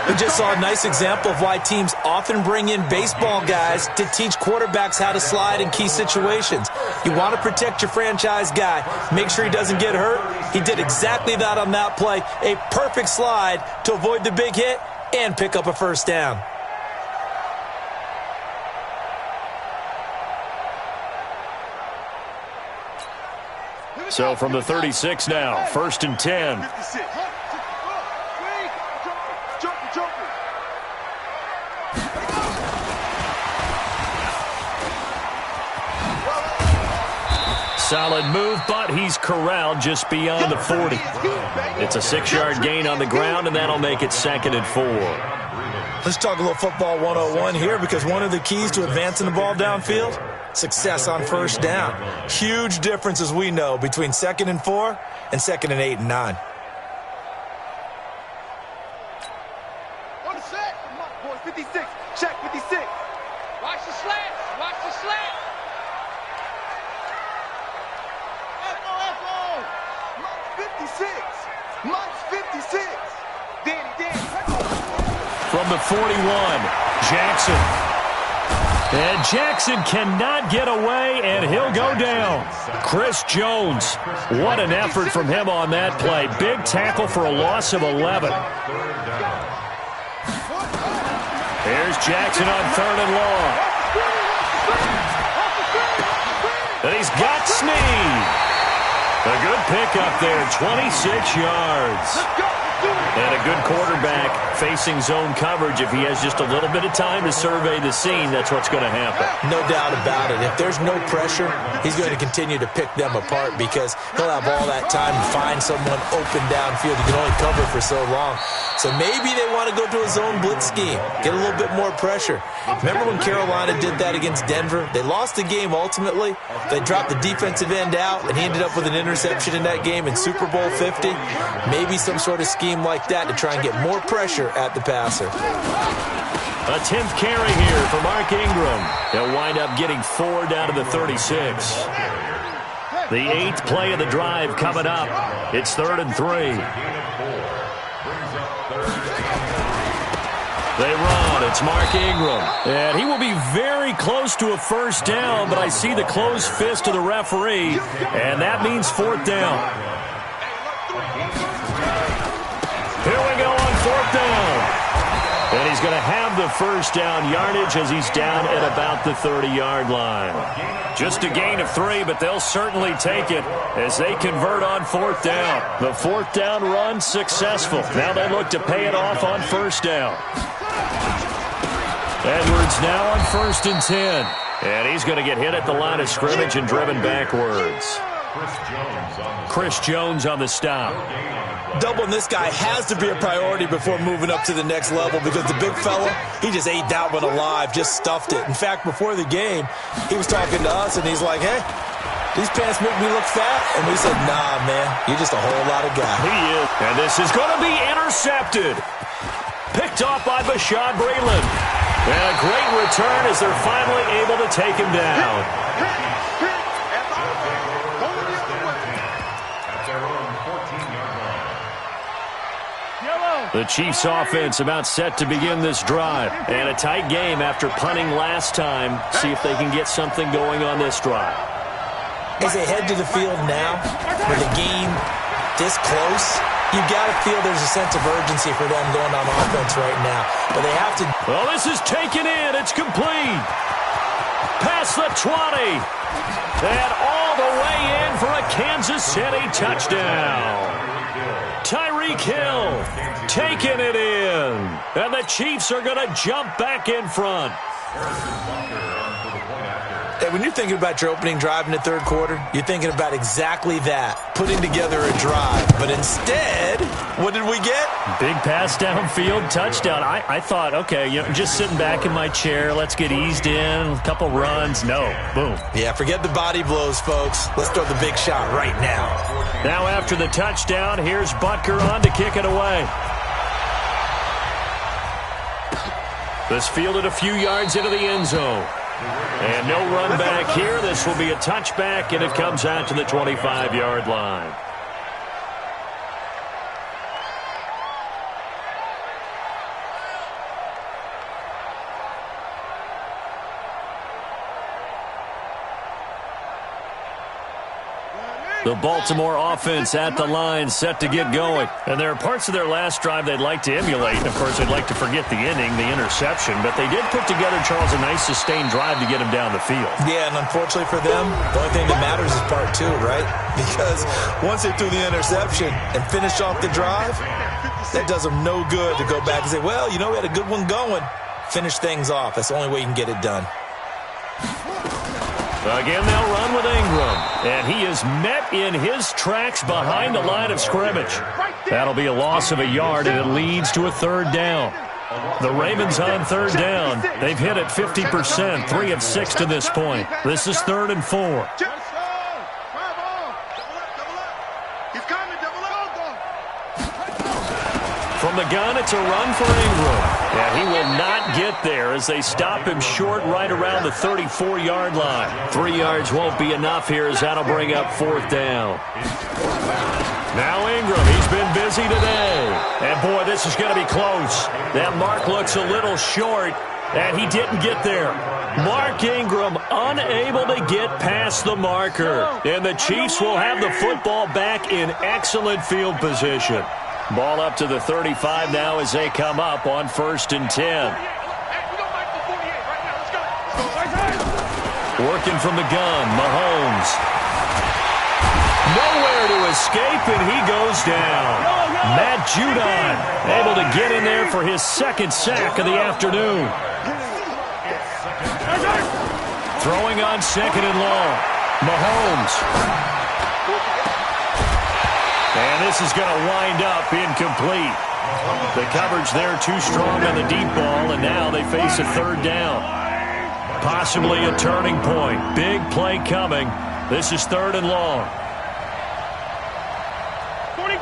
We just saw a nice example of why teams often bring in baseball guys to teach quarterbacks how to slide in key situations. You want to protect your franchise guy. Make sure he doesn't get hurt. He did exactly that on that play. A perfect slide to avoid the big hit and pick up a first down. So from the 36 now, 1st and 10. Solid move, but he's corralled just beyond the 40. It's a 6-yard gain on the ground, and that'll make it 2nd and 4. Let's talk a little football 101 here, because one of the keys to advancing the ball downfield, success on first down. Huge difference, as we know, between 2nd and 4 and 2nd and 8 and 9. On the set. Come on, boys. 56. Check 56. Watch the slant. Watch the slant. Echo. Mike's 56. Mike's 56. Danny. From the 41, Jackson. And Jackson cannot get away, and he'll go down. Chris Jones, what an effort from him on that play. Big tackle for a loss of 11. Here's Jackson on 3rd and long. And he's got Snead. A good pickup there, 26 yards. And a good quarterback facing zone coverage. If he has just a little bit of time to survey the scene, that's what's going to happen. No doubt about it. If there's no pressure, he's going to continue to pick them apart because he'll have all that time to find someone open downfield. He can only cover for so long. So maybe they want to go to a zone blitz scheme, get a little bit more pressure. Remember when Carolina did that against Denver? They lost the game ultimately. They dropped the defensive end out, and he ended up with an interception in that game in Super Bowl 50. Maybe some sort of scheme like that to try and get more pressure at the passer. A 10th carry here for Mark Ingram. He'll wind up getting 4 down to the 36. The 8th play of the drive coming up. It's 3rd and 3. They run. It's Mark Ingram. And he will be very close to a first down, but I see the closed fist of the referee, and that means 4th down. Here we go on 4th down. And he's going to have the first down yardage as he's down at about the 30-yard line. Just a gain of 3, but they'll certainly take it as they convert on 4th down. The 4th down run successful. Now they look to pay it off on first down. Edwards now on 1st and 10. And he's going to get hit at the line of scrimmage and driven backwards. Chris Jones on the stop. Doubling this guy has to be a priority before moving up to the next level because the big fella, he just ate that one alive, just stuffed it. In fact, before the game, he was talking to us, and he's like, hey, these pants make me look fat? And we said, nah, man, you're just a whole lot of guy. He is. And this is going to be intercepted. Picked off by Bashaud Breeland. And a great return as they're finally able to take him down. The Chiefs offense about set to begin this drive. And a tight game after punting last time. See if they can get something going on this drive. As they head to the field now, with the game this close, you've got to feel there's a sense of urgency for them going on offense right now. But they have to... Well, this is taken in. It's complete. past the 20. And all the way in for a Kansas City touchdown. Tyreek Hill taking it in. And the Chiefs are going to jump back in front. Hey, when you're thinking about your opening drive in the third quarter, you're thinking about exactly that, putting together a drive. But instead, what did we get? Big pass downfield, touchdown. I thought, okay, just sitting back in my chair, let's get eased in, a couple runs. No, boom. Yeah, forget the body blows, folks. Let's throw the big shot right now. Now after the touchdown, here's Butker on to kick it away. This fielded a few yards into the end zone. And no run back here. This will be a touchback, and it comes out to the 25-yard line. The Baltimore offense at the line, set to get going. And there are parts of their last drive they'd like to emulate. And, of course, they'd like to forget the inning, the interception. But they did put together, Charles, a nice sustained drive to get him down the field. Yeah, and unfortunately for them, the only thing that matters is part two, right? Because once they threw the interception and finished off the drive, that does them no good to go back and say, well, we had a good one going. Finish things off. That's the only way you can get it done. Again, they'll run with Ingram. And he is met in his tracks behind the line of scrimmage. That'll be a loss of a yard, and it leads to a third down. The Ravens on third down. They've hit it 50%, 3 of 6 to this point. This is 3rd and 4. From the gun, it's a run for Ingram. And he will not get there as they stop him short right around the 34-yard line. 3 yards won't be enough here as that'll bring up 4th down. Now Ingram, he's been busy today. And, boy, this is going to be close. That mark looks a little short, and he didn't get there. Mark Ingram unable to get past the marker. And the Chiefs will have the football back in excellent field position. Ball up to the 35 now as they come up on 1st and 10. Working from the gun, Mahomes. Nowhere to escape, and he goes down. Matt Judon able to get in there for his 2nd sack of the afternoon. Throwing on 2nd and long. Mahomes. And this is going to wind up incomplete. The coverage there too strong on the deep ball, and now they face a 3rd down. Possibly a turning point. Big play coming. This is 3rd and long. 43!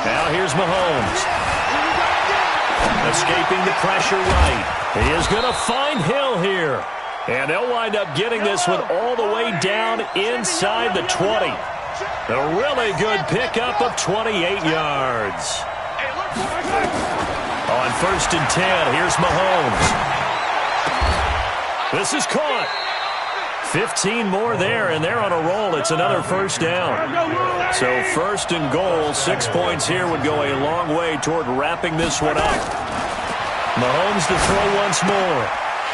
Now here's Mahomes. Escaping the pressure right. He is going to find Hill here. And they'll wind up getting this one all the way down inside the 20. A really good pickup of 28 yards. On 1st and 10, here's Mahomes. This is caught. 15 more there, and they're on a roll. It's another 1st down. So 1st and goal, 6 points here would go a long way toward wrapping this one up. Mahomes to throw once more.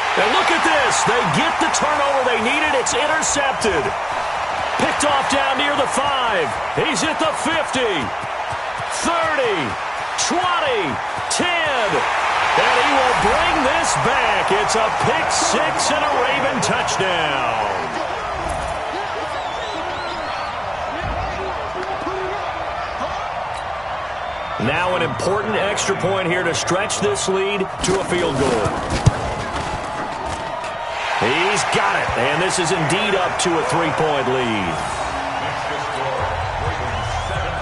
And look at this. They get the turnover they needed. It's intercepted. Picked off down near the 5. He's at the 50. 30. 20. 10. And he will bring this back. It's a pick 6 and a Raven touchdown. Now an important extra point here to stretch this lead to a field goal. He's got it, and this is indeed up to a 3-point lead. Next to score, Ravens 17,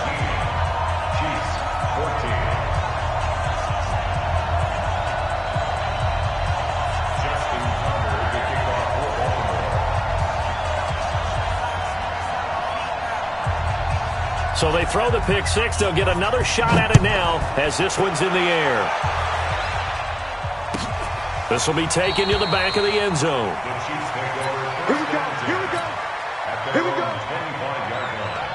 Chiefs 14. Justin Tucker to kick off for Baltimore. So they throw the pick 6. They'll get another shot at it now as this one's in the air. This will be taken to the back of the end zone. The Chiefs take over. Here we go. At their own 25-yard line.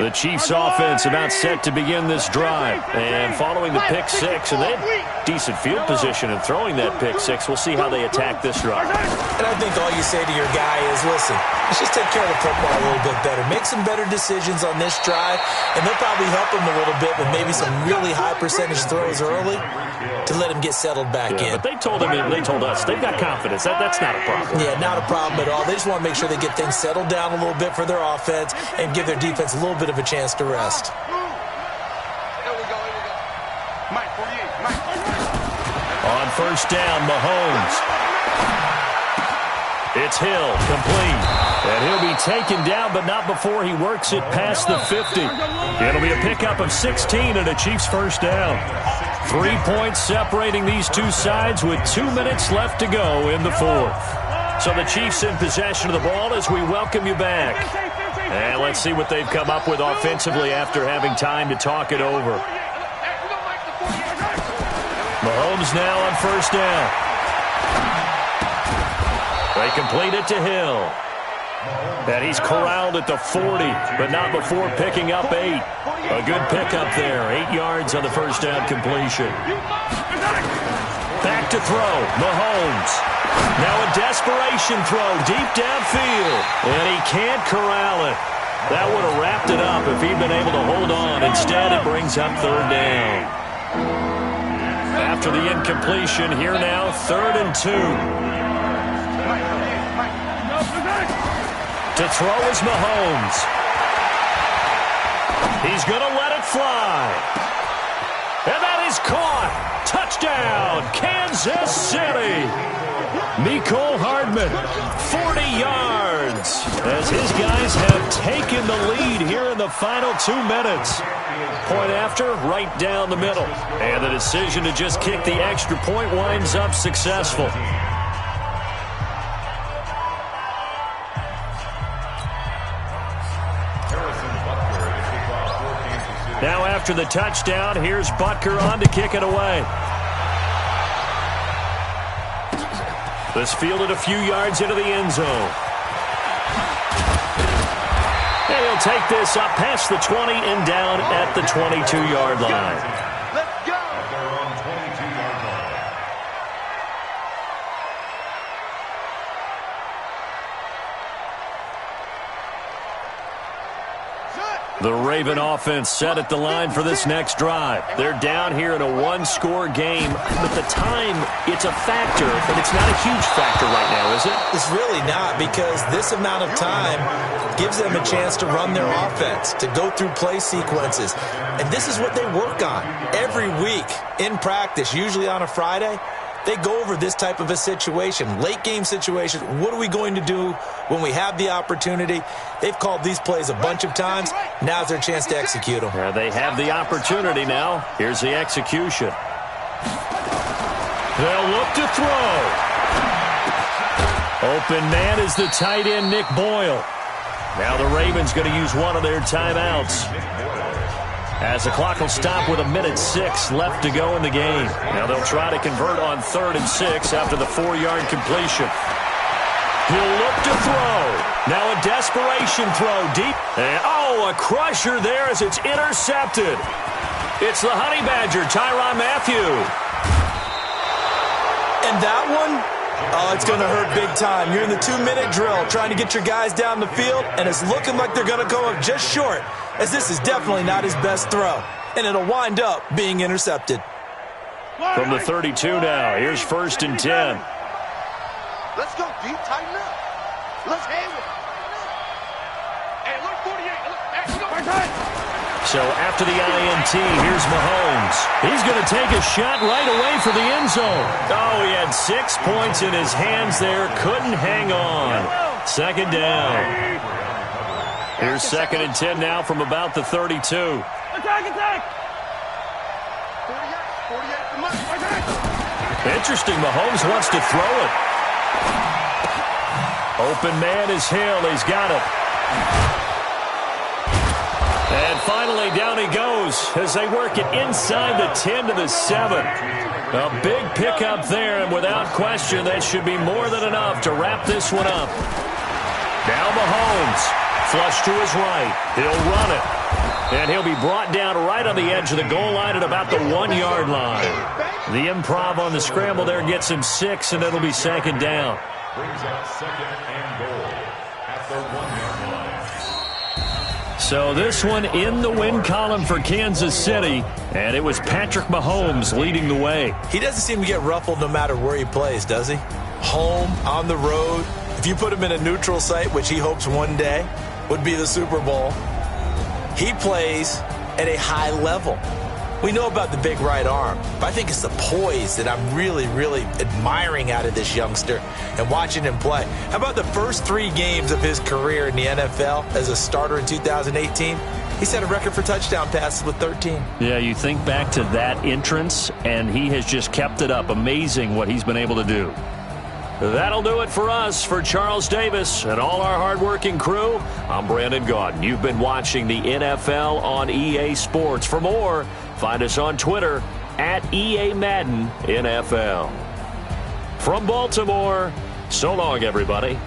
The Chiefs offense about set to begin this drive. And following the pick six, and they had decent field position in throwing that pick six. We'll see how they attack this drive. And I think all you say to your guy is, listen, let's just take care of the football a little bit better. Make some better decisions on this drive, and they'll probably help him a little bit with maybe some really high percentage throws early to let him get settled back in. But they told us they've got confidence. That's not a problem. Yeah, not a problem at all. They just want to make sure they get things settled down a little bit for their offense and give their defense a little bit of a chance to rest. Here we go. Mike, 48. Mike. On first down, Mahomes. It's Hill, complete. And he'll be taken down, but not before he works it past the 50. It'll be a pickup of 16 and a Chiefs first down. 3 points separating these two sides with 2 minutes left to go in the fourth. So the Chiefs in possession of the ball as we welcome you back. And let's see what they've come up with offensively after having time to talk it over. Mahomes now on first down. They complete it to Hill. And he's corralled at the 40, but not before picking up 8. A good pickup there. 8 yards on the first down completion. Back to throw. Mahomes. Now a desperation throw deep downfield. And he can't corral it. That would have wrapped it up if he'd been able to hold on. Instead, it brings up third down. After the incompletion, here now, 3rd and 2. To throw is Mahomes. He's going to let it fly. And that is caught. Touchdown, Kansas City. Mecole Hardman, 40 yards, as his guys have taken the lead here in the final 2 minutes. Point after, right down the middle. And the decision to just kick the extra point winds up successful. Now after the touchdown, here's Butker on to kick it away. This fielded a few yards into the end zone. And he'll take this up past the 20 and down at the 22-yard line. Let's go. They're on 22-yard line. The Raven offense set at the line for this next drive. They're down here in a one-score game, but the time, it's a factor, but it's not a huge factor right now, is it? It's really not, because this amount of time gives them a chance to run their offense, to go through play sequences. And this is what they work on every week in practice, usually on a Friday. They go over this type of a situation, late game situation. What are we going to do when we have the opportunity? They've called these plays a bunch of times. Now's their chance to execute them. Yeah, they have the opportunity now. Here's the execution. They'll look to throw. Open man is the tight end, Nick Boyle. Now the Ravens going to use one of their timeouts, as the clock will stop with 1:06 left to go in the game. Now they'll try to convert on 3rd and 6 after the 4-yard completion. He'll look to throw. Now a desperation throw deep. And, a crusher there as it's intercepted. It's the Honey Badger, Tyrann Mathieu. And that one, it's going to hurt big time. You're in the 2-minute drill trying to get your guys down the field, and it's looking like they're going to come up just short, as this is definitely not his best throw, and it'll wind up being intercepted. From the 32 now, here's 1st and 10. Let's go deep, tighten up. Let's handle it. Hey, look, 48. Look, So after the INT, here's Mahomes. He's going to take a shot right away for the end zone. Oh, he had 6 points in his hands there. Couldn't hang on. 2nd down. Here's 2nd and 10 now from about the 32. Attack. 48. Interesting. Mahomes wants to throw it. Open man is Hill. He's got it. And finally, down he goes as they work it inside the 10 to the 7. A big pickup there, and without question, that should be more than enough to wrap this one up. Now Mahomes Flush to his right. He'll run it. And he'll be brought down right on the edge of the goal line at about the 1-yard line. The improv on the scramble there gets him 6, and it'll be second down. Brings up second and goal at the 1-yard line. So this one in the win column for Kansas City, and it was Patrick Mahomes leading the way. He doesn't seem to get ruffled no matter where he plays, does he? Home, on the road. If you put him in a neutral site, which he hopes one day would be the Super Bowl, he plays at a high level. We know about the big right arm, but I think it's the poise that I'm really, really admiring out of this youngster and watching him play. How about the first 3 games of his career in the NFL as a starter in 2018? He set a record for touchdown passes with 13. Yeah, you think back to that entrance, and he has just kept it up. Amazing what he's been able to do. That'll do it for us. For Charles Davis and all our hardworking crew, I'm Brandon Gaudin. You've been watching the NFL on EA Sports. For more, find us on Twitter at EA Madden NFL. From Baltimore, so long, everybody.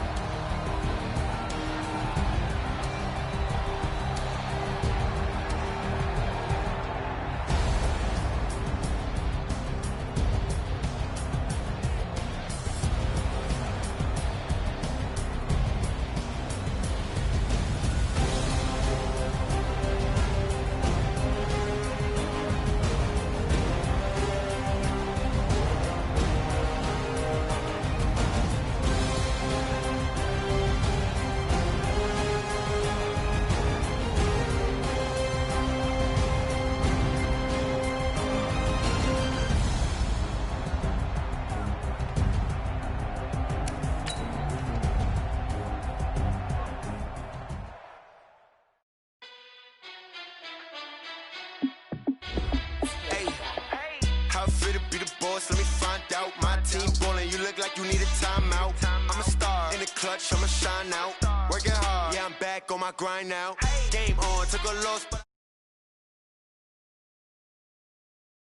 Let me find out. My team ballin', you look like you need a timeout. I'm a star in the clutch, I'ma shine out. Working hard, yeah, I'm back on my grind now. Game on, took a loss, but